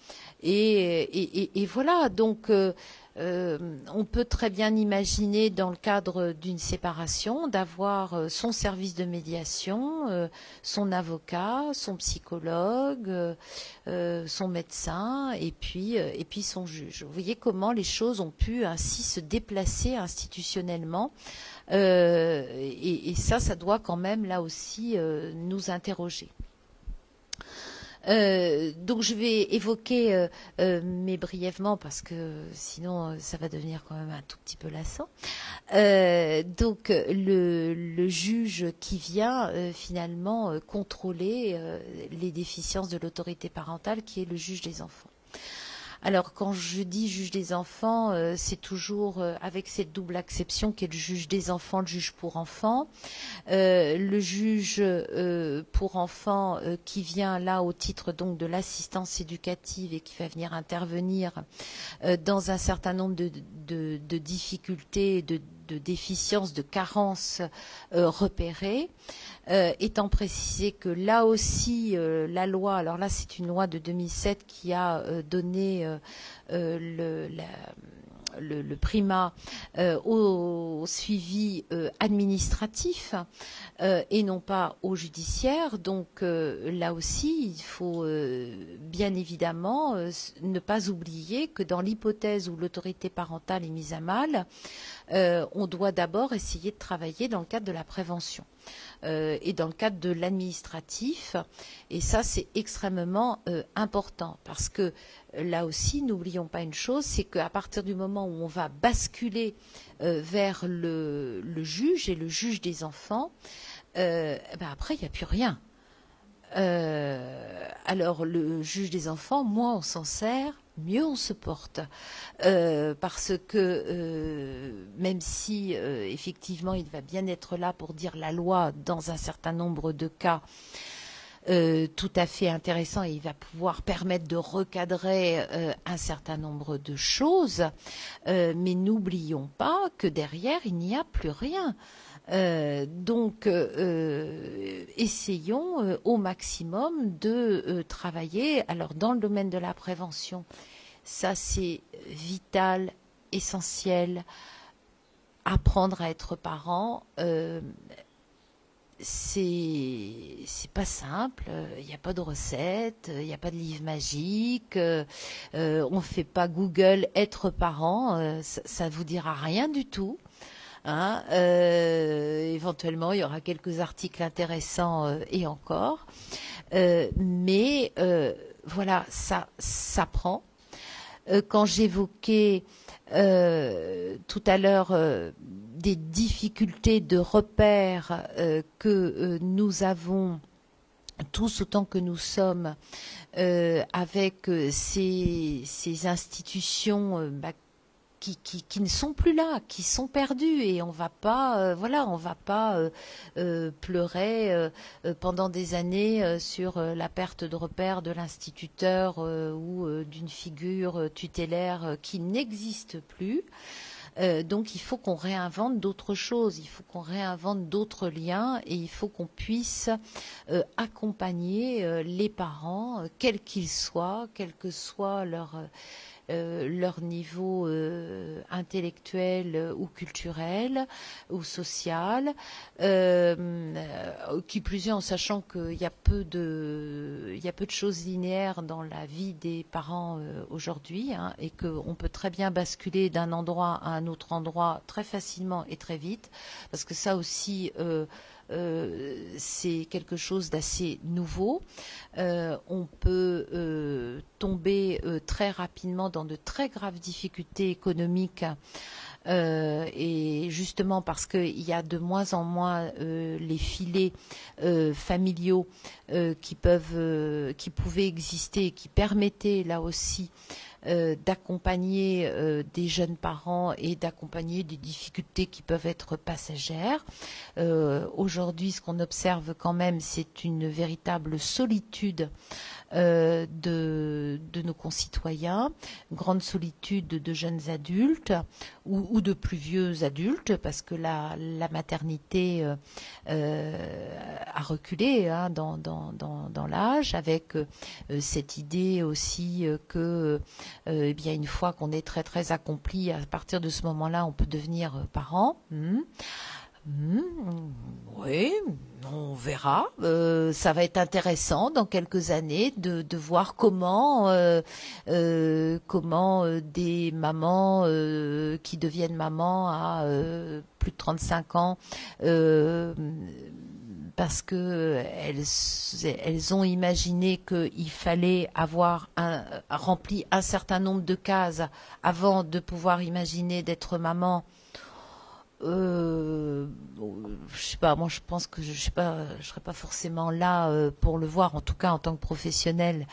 Et voilà, donc on peut très bien imaginer dans le cadre d'une séparation d'avoir son service de médiation, son avocat, son psychologue, son médecin et puis son juge. Vous voyez comment les choses ont pu ainsi se déplacer institutionnellement et ça doit quand même là aussi nous interroger. Donc je vais évoquer, mais brièvement parce que sinon ça va devenir quand même un tout petit peu lassant. Donc le juge qui vient finalement contrôler les déficiences de l'autorité parentale, qui est le juge des enfants. Alors, quand je dis juge des enfants, c'est toujours avec cette double acception qu'est le juge des enfants, le juge pour enfants. Le juge pour enfants qui vient là au titre donc de l'assistance éducative et qui va venir intervenir dans un certain nombre de difficultés, de déficiences, de carences repérées, étant précisé que là aussi la loi, alors là c'est une loi de 2007 qui a donné le primat au suivi administratif et non pas au judiciaire. Donc là aussi, il faut bien évidemment ne pas oublier que dans l'hypothèse où l'autorité parentale est mise à mal, on doit d'abord essayer de travailler dans le cadre de la prévention et dans le cadre de l'administratif. Et ça, c'est extrêmement important parce que là aussi, n'oublions pas une chose, c'est qu'à partir du moment où on va basculer vers le juge et le juge des enfants, après, il n'y a plus rien. Alors, le juge des enfants, moins on s'en sert, mieux on se porte. Parce que même si effectivement il va bien être là pour dire la loi dans un certain nombre de cas tout à fait intéressant, et il va pouvoir permettre de recadrer un certain nombre de choses, mais n'oublions pas que derrière il n'y a plus rien. Donc, essayons au maximum de travailler. Alors, dans le domaine de la prévention, ça c'est vital, essentiel. Apprendre à être parent, c'est pas simple. Il n'y a pas de recette, il n'y a pas de livre magique. On fait pas Google être parent, ça vous dira rien du tout. Hein, éventuellement, il y aura quelques articles intéressants et encore. Mais voilà, ça s'apprend. Quand j'évoquais tout à l'heure des difficultés de repère que nous avons tous autant que nous sommes avec ces institutions qui ne sont plus là, qui sont perdues, et on va pas, voilà, on va pas pleurer pendant des années sur la perte de repère de l'instituteur ou d'une figure tutélaire qui n'existe plus. Donc il faut qu'on réinvente d'autres choses, il faut qu'on réinvente d'autres liens, et il faut qu'on puisse accompagner les parents, quels qu'ils soient, quel que soit leur niveau intellectuel ou culturel ou social, qui plus est en sachant qu'il y a peu de choses linéaires dans la vie des parents aujourd'hui, hein, et qu'on peut très bien basculer d'un endroit à un autre endroit très facilement et très vite, parce que ça aussi c'est quelque chose d'assez nouveau. On peut tomber très rapidement dans de très graves difficultés économiques, et justement parce qu'il y a de moins en moins les filets familiaux qui pouvaient exister et qui permettaient là aussi d'accompagner des jeunes parents et d'accompagner des difficultés qui peuvent être passagères. Aujourd'hui, ce qu'on observe quand même, c'est une véritable solitude de nos concitoyens, une grande solitude de jeunes adultes ou de plus vieux adultes, parce que la maternité a reculé, hein, dans l'âge, avec cette idée aussi que eh bien, une fois qu'on est très très accompli, à partir de ce moment-là, on peut devenir parent. Oui, on verra. Ça va être intéressant dans quelques années de voir comment des mamans qui deviennent mamans à plus de 35 ans, parce que elles ont imaginé qu'il fallait avoir rempli un certain nombre de cases avant de pouvoir imaginer d'être maman. Je sais pas, moi je pense que je serais pas forcément là pour le voir, en tout cas en tant que professionnelle,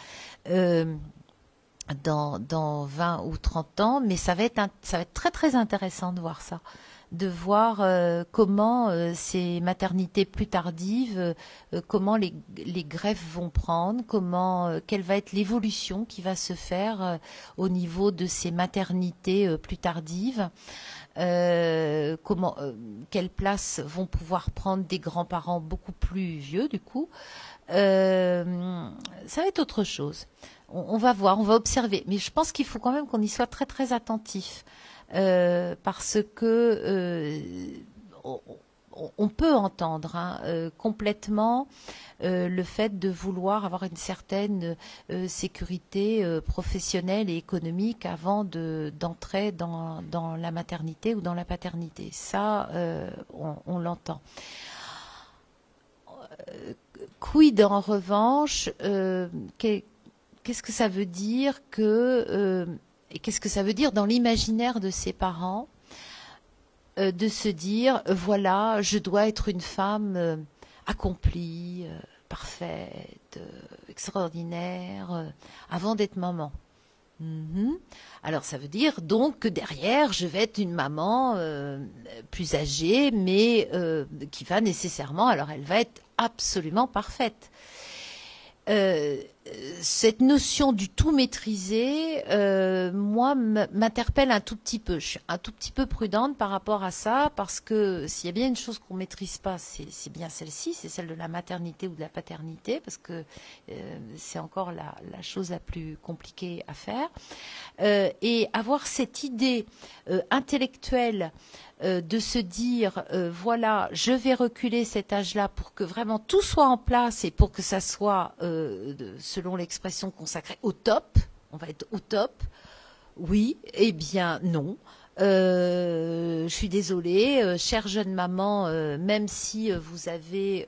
dans 20 ou 30 ans, mais ça va être très très intéressant de voir ça, de voir comment ces maternités plus tardives, comment les greffes vont prendre, quelle va être l'évolution qui va se faire au niveau de ces maternités plus tardives. Quelle place vont pouvoir prendre des grands-parents beaucoup plus vieux, du coup. Ça va être autre chose. On va voir, on va observer. Mais je pense qu'il faut quand même qu'on y soit très très attentif, parce que on peut entendre, hein, complètement le fait de vouloir avoir une certaine sécurité professionnelle et économique avant d'entrer dans la maternité ou dans la paternité. Ça, on l'entend. Quid en revanche, qu'est-ce que ça veut dire et qu'est-ce que ça veut dire dans l'imaginaire de ses parents, de se dire, voilà, je dois être une femme accomplie, parfaite, extraordinaire, avant d'être maman. Alors ça veut dire donc que derrière, je vais être une maman plus âgée, mais qui va nécessairement, alors elle va être absolument parfaite. Cette notion du tout maîtriser, moi, m'interpelle un tout petit peu. Je suis un tout petit peu prudente par rapport à ça, parce que s'il y a bien une chose qu'on maîtrise pas, c'est bien celle-ci, c'est celle de la maternité ou de la paternité, parce que c'est encore la chose la plus compliquée à faire. Et avoir cette idée intellectuelle de se dire, voilà, je vais reculer cet âge-là pour que vraiment tout soit en place et pour que ça soit, selon l'expression consacrée, au top. On va être au top. Oui, eh bien non. Je suis désolée, chère jeune maman, même si vous avez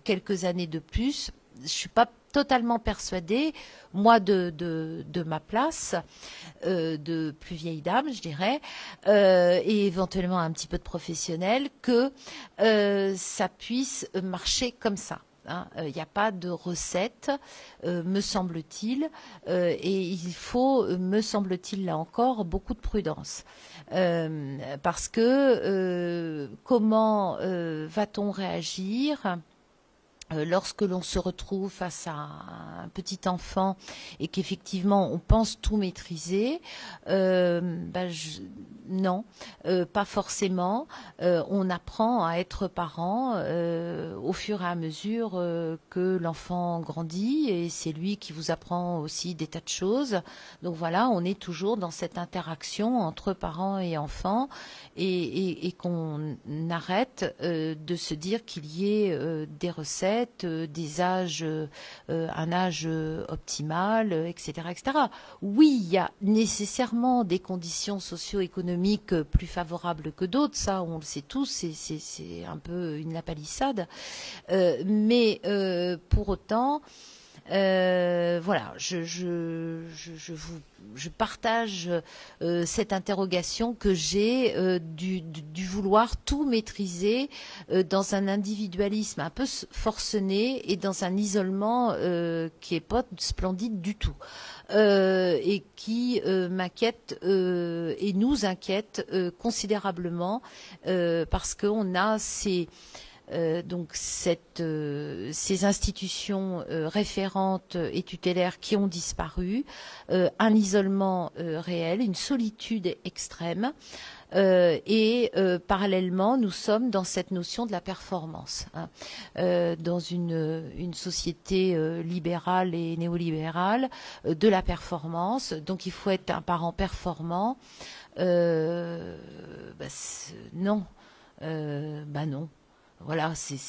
quelques années de plus, je suis pas totalement persuadée, moi de ma place, de plus vieille dame, je dirais, et éventuellement un petit peu de professionnel, que ça puisse marcher comme ça. Il n'y a pas de recette, me semble-t-il, et il faut, me semble-t-il, là encore, beaucoup de prudence. Parce que comment va-t-on réagir lorsque l'on se retrouve face à un petit enfant et qu'effectivement on pense tout maîtriser, non, pas forcément. On apprend à être parent au fur et à mesure que l'enfant grandit, et c'est lui qui vous apprend aussi des tas de choses. Donc voilà, on est toujours dans cette interaction entre parents et enfants, et qu'on arrête de se dire qu'il y ait des recettes, des âges, un âge optimal, etc., etc. Oui, il y a nécessairement des conditions socio-économiques plus favorables que d'autres, ça on le sait tous, c'est un peu une lapalissade, mais pour autant, voilà, je partage cette interrogation que j'ai du vouloir tout maîtriser dans un individualisme un peu forcené et dans un isolement qui est pas splendide du tout, et qui m'inquiète et nous inquiète considérablement, parce qu'on a donc ces institutions référentes et tutélaires qui ont disparu, un isolement réel, une solitude extrême, et parallèlement nous sommes dans cette notion de la performance, dans une société libérale et néolibérale, de la performance. Donc il faut être un parent performant. Non, non. Voilà, c'est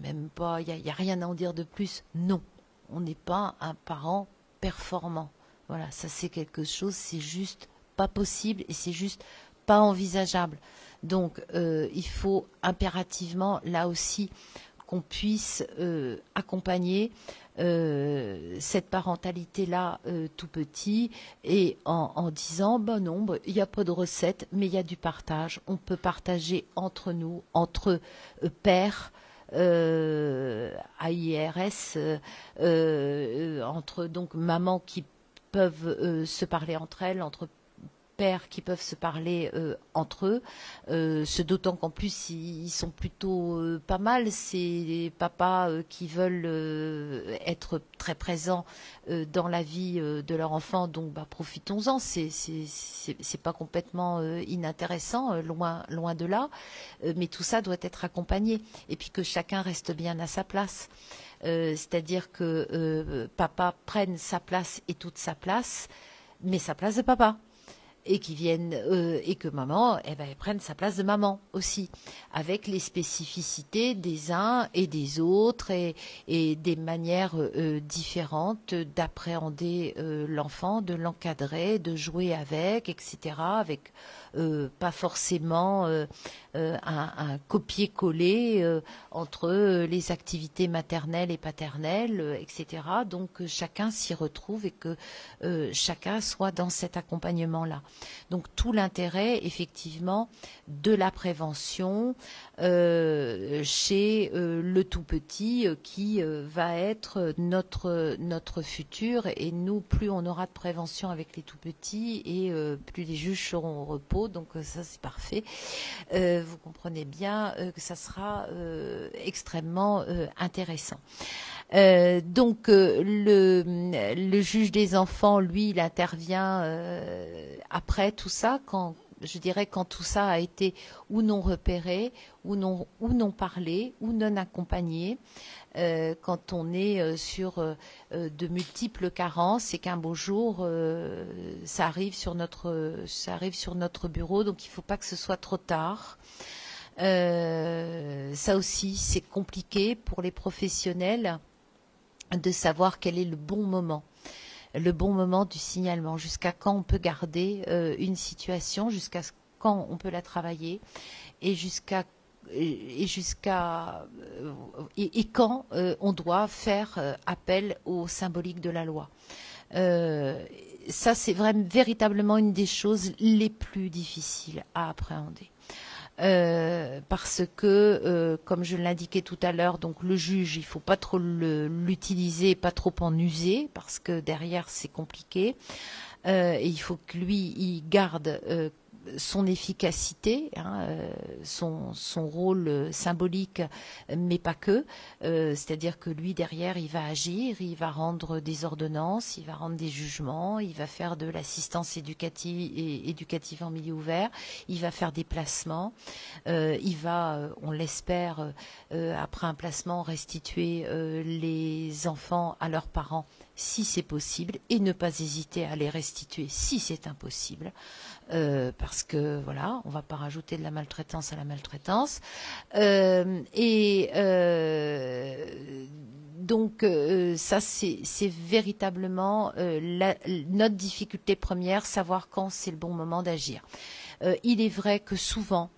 même pas, il y a rien à en dire de plus. Non, on n'est pas un parent performant. Voilà, ça c'est quelque chose, c'est juste pas possible et c'est juste pas envisageable. Donc, il faut impérativement, là aussi, qu'on puisse accompagner cette parentalité-là tout petit, et en disant, non, il n'y a pas de recette, mais il y a du partage. On peut partager entre nous, entre pères, AIRS, entre donc mamans qui peuvent se parler entre elles, entre pères qui peuvent se parler entre eux, ce d'autant qu'en plus ils sont plutôt pas mal, ces papas qui veulent être très présents dans la vie de leur enfant, donc profitons-en, c'est pas complètement inintéressant, loin de là, mais tout ça doit être accompagné, et puis que chacun reste bien à sa place. C'est-à-dire que papa prenne sa place et toute sa place, mais sa place de papa, et qui viennent et que maman, elle prenne sa place de maman aussi, avec les spécificités des uns et des autres, et des manières différentes d'appréhender l'enfant, de l'encadrer, de jouer avec, etc. Avec pas forcément un copier-coller entre les activités maternelles et paternelles, etc. Donc chacun s'y retrouve, et que chacun soit dans cet accompagnement-là. Donc tout l'intérêt, effectivement, de la prévention chez le tout petit, qui va être notre futur. Et nous, plus on aura de prévention avec les tout petits, et plus les juges seront au repos. Donc ça, c'est parfait. Vous comprenez bien que ça sera extrêmement intéressant. Donc le juge des enfants, lui, il intervient après tout ça, quand tout ça a été ou non repéré, ou non parlé, ou non accompagné, quand on est sur de multiples carences, et qu'un beau jour ça arrive sur notre bureau. Donc il ne faut pas que ce soit trop tard. Ça aussi, c'est compliqué pour les professionnels de savoir quel est le bon moment du signalement, jusqu'à quand on peut garder une situation, jusqu'à quand on peut la travailler, et jusqu'à jusqu'à et quand on doit faire appel au symbolique de la loi. Ça, c'est vraiment véritablement une des choses les plus difficiles à appréhender. Parce que, comme je l'indiquais tout à l'heure, donc le juge, il faut pas trop l'utiliser, pas trop en user, parce que derrière c'est compliqué. Et il faut que lui, il garde son efficacité, hein, son rôle symbolique, mais pas que. C'est-à-dire que lui, derrière, il va agir, il va rendre des ordonnances, il va rendre des jugements, il va faire de l'assistance éducative en milieu ouvert, il va faire des placements, il va, on l'espère, après un placement, restituer les enfants à leurs parents si c'est possible, et ne pas hésiter à les restituer si c'est impossible, parce que voilà, on ne va pas rajouter de la maltraitance à la maltraitance. Donc ça, c'est véritablement notre difficulté première, savoir quand c'est le bon moment d'agir. Il est vrai que souvent,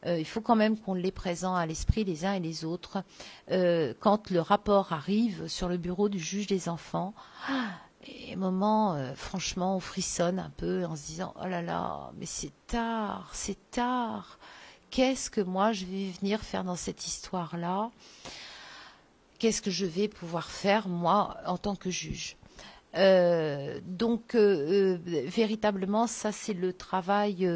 il faut quand même qu'on l'ait présent à l'esprit les uns et les autres. Quand le rapport arrive sur le bureau du juge des enfants, et moment, franchement, on frissonne un peu en se disant « Oh là là, mais c'est tard, c'est tard. Qu'est-ce que moi je vais venir faire dans cette histoire-là? Qu'est-ce que je vais pouvoir faire, moi, en tant que juge ?» Donc, véritablement, ça, c'est le travail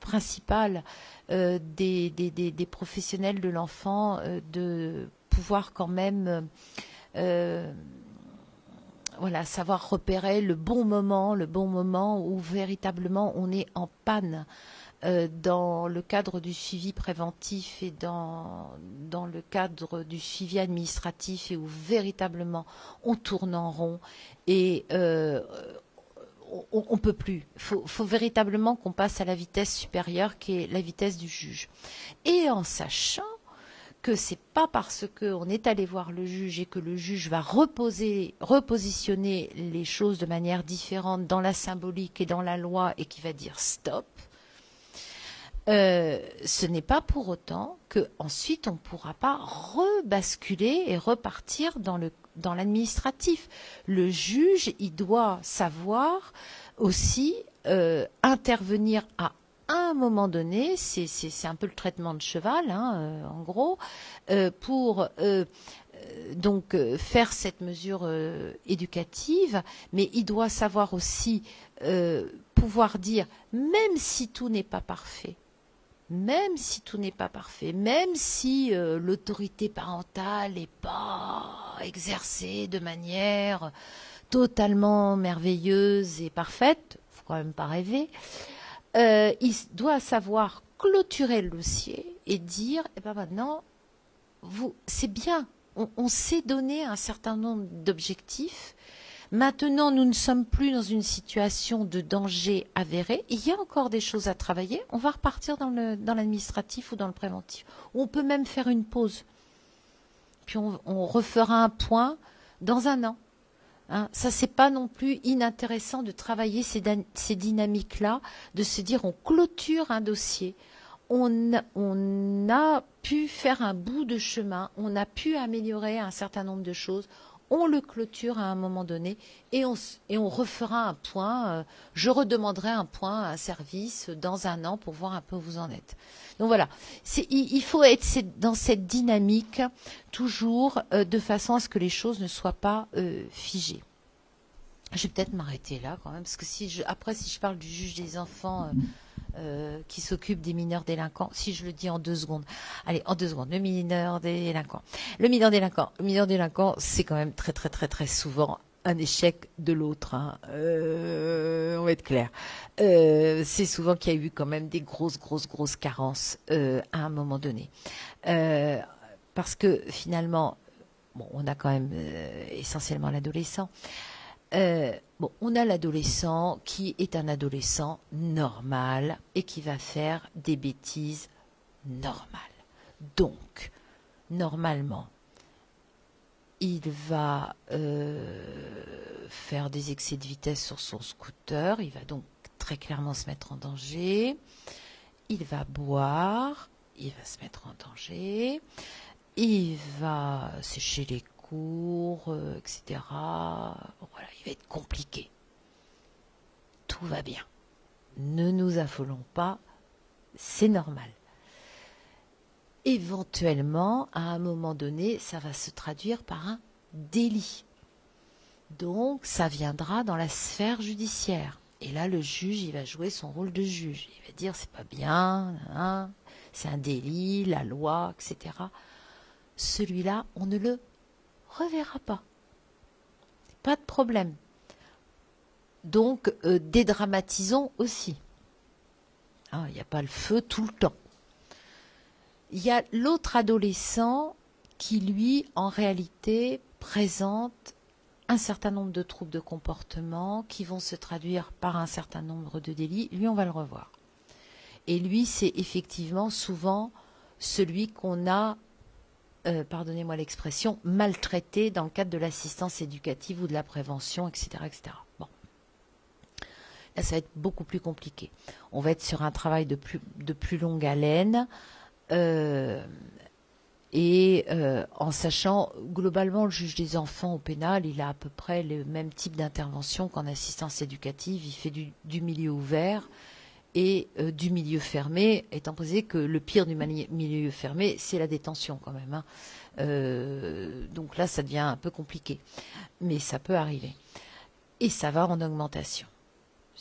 principal des professionnels de l'enfant, de pouvoir quand même voilà, savoir repérer le bon moment où véritablement on est en panne dans le cadre du suivi préventif et dans le cadre du suivi administratif, et où véritablement on tourne en rond et on peut plus. Faut véritablement qu'on passe à la vitesse supérieure, qui est la vitesse du juge. Et en sachant que c'est pas parce qu'on est allé voir le juge et que le juge va repositionner les choses de manière différente dans la symbolique et dans la loi, et qui va dire stop, ce n'est pas pour autant qu'ensuite on ne pourra pas rebasculer et repartir dans l'administratif. Le juge, il doit savoir aussi intervenir à un moment donné, c'est un peu le traitement de cheval, hein, en gros, pour donc faire cette mesure éducative, mais il doit savoir aussi pouvoir dire, même si tout n'est pas parfait, même si l'autorité parentale n'est pas exercée de manière totalement merveilleuse et parfaite, faut quand même pas rêver, il doit savoir clôturer le dossier et dire, eh ben maintenant, c'est bien, on s'est donné un certain nombre d'objectifs. Maintenant, nous ne sommes plus dans une situation de danger avéré. Il y a encore des choses à travailler. On va repartir dans l'administratif ou dans le préventif. On peut même faire une pause. Puis on refera un point dans un an. Hein, ça, c'est pas non plus inintéressant de travailler ces dynamiques-là, de se dire on clôture un dossier, on a pu faire un bout de chemin, on a pu améliorer un certain nombre de choses, on le clôture à un moment donné et on refera un point, je redemanderai un point à un service dans un an pour voir un peu où vous en êtes. Donc voilà, il faut être dans cette dynamique toujours de façon à ce que les choses ne soient pas figées. Je vais peut-être m'arrêter là quand même, parce que si je parle du juge des enfants qui s'occupe des mineurs délinquants, si je le dis en 2 secondes. Allez, en 2 secondes, le mineur délinquant. Le mineur délinquant, c'est quand même très très très très souvent un échec de l'autre. Hein. On va être clair. C'est souvent qu'il y a eu quand même des grosses carences à un moment donné. Parce que finalement, bon, on a quand même essentiellement l'adolescent. On a l'adolescent qui est un adolescent normal et qui va faire des bêtises normales. Donc, normalement, il va faire des excès de vitesse sur son scooter. Il va donc très clairement se mettre en danger. il va boire, il va se mettre en danger, il va sécher les cours, etc. Voilà, il va être compliqué. Tout va bien. Ne nous affolons pas, c'est normal. Éventuellement, à un moment donné, ça va se traduire par un délit. Donc, ça viendra dans la sphère judiciaire. Et là, le juge, il va jouer son rôle de juge. Il va dire, c'est pas bien, hein, c'est un délit, la loi, etc. Celui-là, on ne le reverra pas. Pas de problème. Donc, dédramatisons aussi. Hein, il n'y a pas le feu tout le temps. Il y a l'autre adolescent qui, lui, en réalité, présente un certain nombre de troubles de comportement qui vont se traduire par un certain nombre de délits. Lui, on va le revoir. Et lui, c'est effectivement souvent celui qu'on a, pardonnez-moi l'expression, maltraité dans le cadre de l'assistance éducative ou de la prévention, etc., etc. Bon. Là, ça va être beaucoup plus compliqué. On va être sur un travail de plus longue haleine. En sachant, globalement, le juge des enfants au pénal, il a à peu près le même type d'intervention qu'en assistance éducative. Il fait du milieu ouvert et du milieu fermé, étant posé que le pire du milieu fermé, c'est la détention quand même. Hein. Donc là, ça devient un peu compliqué. Mais ça peut arriver. Et ça va en augmentation.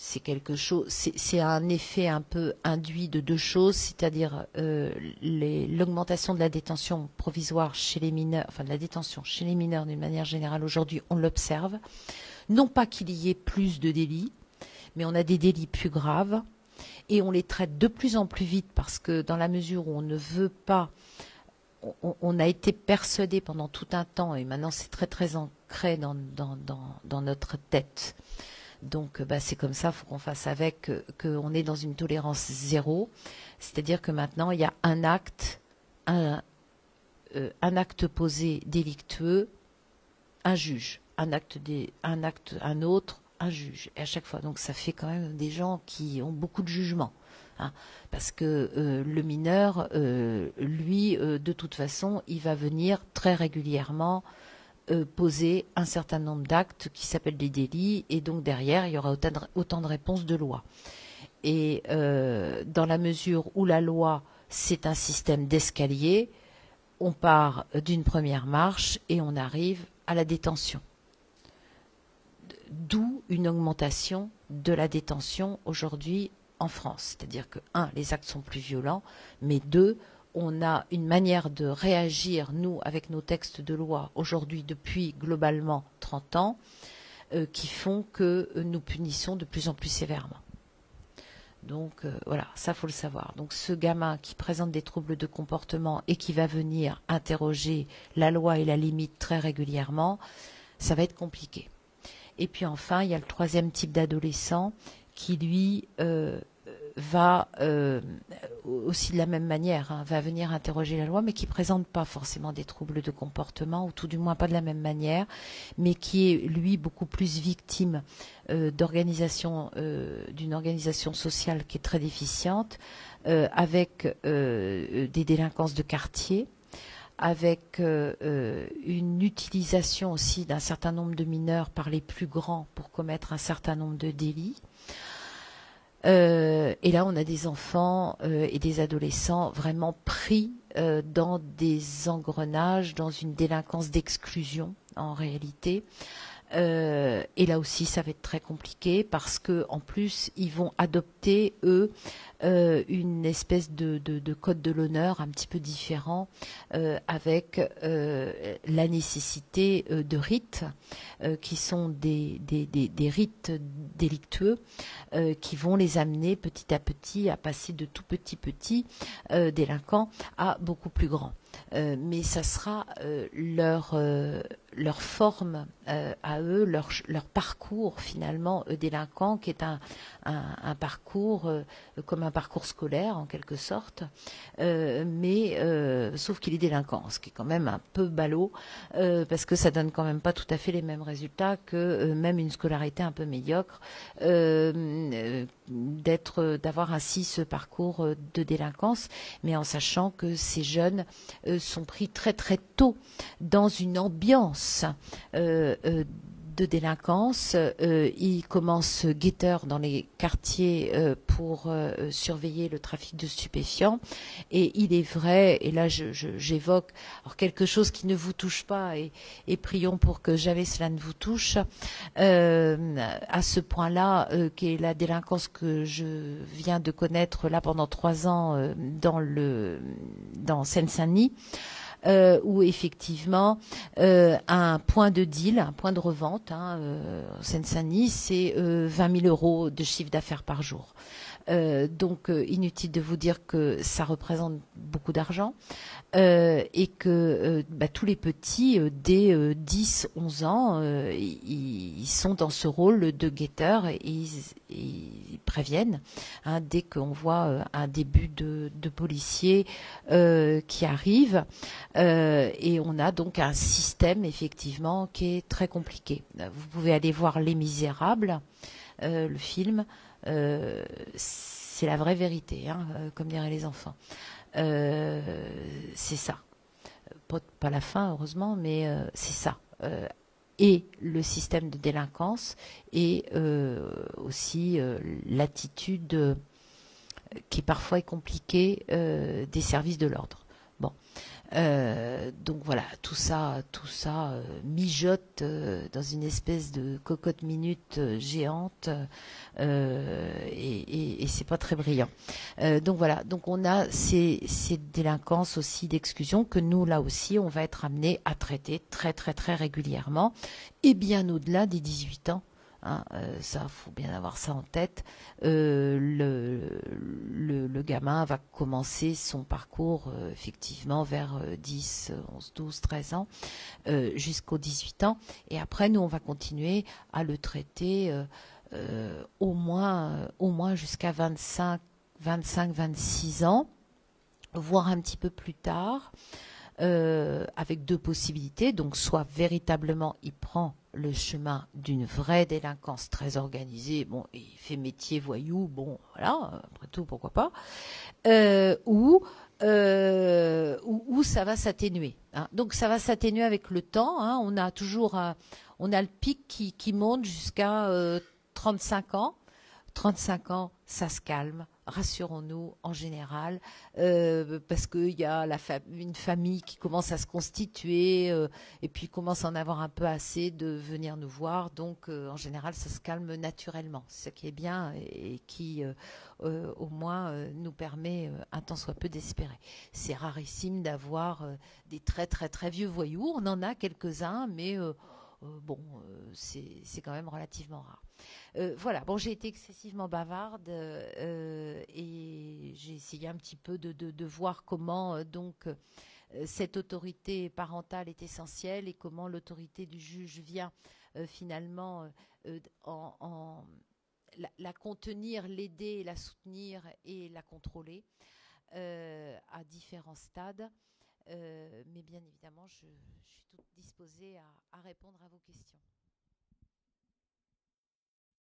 C'est quelque chose, c'est un effet un peu induit de deux choses, c'est-à-dire l'augmentation de la détention provisoire chez les mineurs, enfin de la détention chez les mineurs d'une manière générale aujourd'hui, on l'observe. Non pas qu'il y ait plus de délits, mais on a des délits plus graves et on les traite de plus en plus vite parce que dans la mesure où on ne veut pas, on a été persuadé pendant tout un temps et maintenant c'est très très ancré dans notre tête. Donc c'est comme ça, il faut qu'on fasse avec, qu'on est dans une tolérance zéro. C'est-à-dire que maintenant, il y a un acte posé délictueux, un juge. Un autre, un juge. Et à chaque fois, donc ça fait quand même des gens qui ont beaucoup de jugement. Hein, parce que le mineur, lui, de toute façon, il va venir très régulièrement poser un certain nombre d'actes qui s'appellent des délits et donc derrière il y aura autant de réponses de loi. Et dans la mesure où la loi c'est un système d'escalier, on part d'une première marche et on arrive à la détention. D'où une augmentation de la détention aujourd'hui en France. C'est-à-dire que, un, les actes sont plus violents, mais deux, on a une manière de réagir, nous, avec nos textes de loi, aujourd'hui, depuis globalement 30 ans, qui font que nous punissons de plus en plus sévèrement. Donc, voilà, ça, faut le savoir. Donc, ce gamin qui présente des troubles de comportement et qui va venir interroger la loi et la limite très régulièrement, ça va être compliqué. Et puis, enfin, il y a le troisième type d'adolescent qui, lui, va aussi de la même manière, hein, va venir interroger la loi, mais qui ne présente pas forcément des troubles de comportement, ou tout du moins pas de la même manière, mais qui est, lui, beaucoup plus victime d'une organisation sociale qui est très déficiente, avec des délinquances de quartier, avec une utilisation aussi d'un certain nombre de mineurs par les plus grands pour commettre un certain nombre de délits. Et là, on a des enfants et des adolescents vraiment pris dans des engrenages, dans une délinquance d'exclusion en réalité. Et là aussi, ça va être très compliqué parce que en plus, ils vont adopter eux une espèce de code de l'honneur un petit peu différent, avec la nécessité de rites qui sont des rites délictueux qui vont les amener petit à petit à passer de tout petits délinquants à beaucoup plus grands. Mais ça sera leur forme à eux leur parcours finalement délinquant, qui est un parcours comme un parcours scolaire en quelque sorte, mais sauf qu'il est délinquant, ce qui est quand même un peu ballot, parce que ça donne quand même pas tout à fait les mêmes résultats que même une scolarité un peu médiocre, d'avoir ainsi ce parcours de délinquance, mais en sachant que ces jeunes sont pris très très tôt dans une ambiance de délinquance. Ils commencent guetteurs dans les quartiers pour surveiller le trafic de stupéfiants. Et il est vrai, et là j'évoque alors quelque chose qui ne vous touche pas, et prions pour que jamais cela ne vous touche, à ce point-là, qui est la délinquance que je viens de connaître là pendant 3 ans dans Seine-Saint-Denis. Où effectivement un point de deal, un point de revente, Seine-Saint-Denis, c'est 20 000 euros de chiffre d'affaires par jour. Donc inutile de vous dire que ça représente beaucoup d'argent, et que tous les petits, dès 10-11 ans, ils sont dans ce rôle de guetteurs, et ils préviennent dès qu'on voit un début de policiers qui arrive, et on a donc un système effectivement qui est très compliqué. Vous pouvez aller voir Les Misérables, le film. C'est la vraie vérité, comme diraient les enfants. C'est ça. Pas la fin, heureusement, mais c'est ça. Et le système de délinquance, et aussi l'attitude qui parfois est compliquée des services de l'ordre. Bon. Donc voilà, tout ça mijote dans une espèce de cocotte minute géante, et c'est pas très brillant. Donc voilà, donc on a ces délinquances aussi d'exclusion que nous, là aussi, on va être amené à traiter très très très régulièrement, et bien au-delà des 18 ans. Ça, faut bien avoir ça en tête. Le gamin va commencer son parcours effectivement vers 10, 11, 12, 13 ans, jusqu'aux 18 ans. Et après, nous, on va continuer à le traiter au moins jusqu'à 25, 26 ans, voire un petit peu plus tard. Avec 2 possibilités. Donc, soit véritablement il prend le chemin d'une vraie délinquance très organisée, bon, il fait métier voyou, bon, voilà, après tout, pourquoi pas, ou ça va s'atténuer. Donc, ça va s'atténuer avec le temps. On a toujours on a le pic qui monte jusqu'à 35 ans. 35 ans, ça se calme, rassurons-nous en général, parce qu'il y a une famille qui commence à se constituer, et puis commence à en avoir un peu assez de venir nous voir. Donc en général, ça se calme naturellement, ce qui est bien, et qui au moins nous permet un tant soit peu d'espérer. C'est rarissime d'avoir des très très très vieux voyous, on en a quelques-uns, mais c'est quand même relativement rare. Voilà, bon, j'ai été excessivement bavarde, et j'ai essayé un petit peu de voir comment cette autorité parentale est essentielle, et comment l'autorité du juge vient finalement la contenir, l'aider, la soutenir et la contrôler à différents stades. Mais bien évidemment, je suis toute disposée à répondre à vos questions.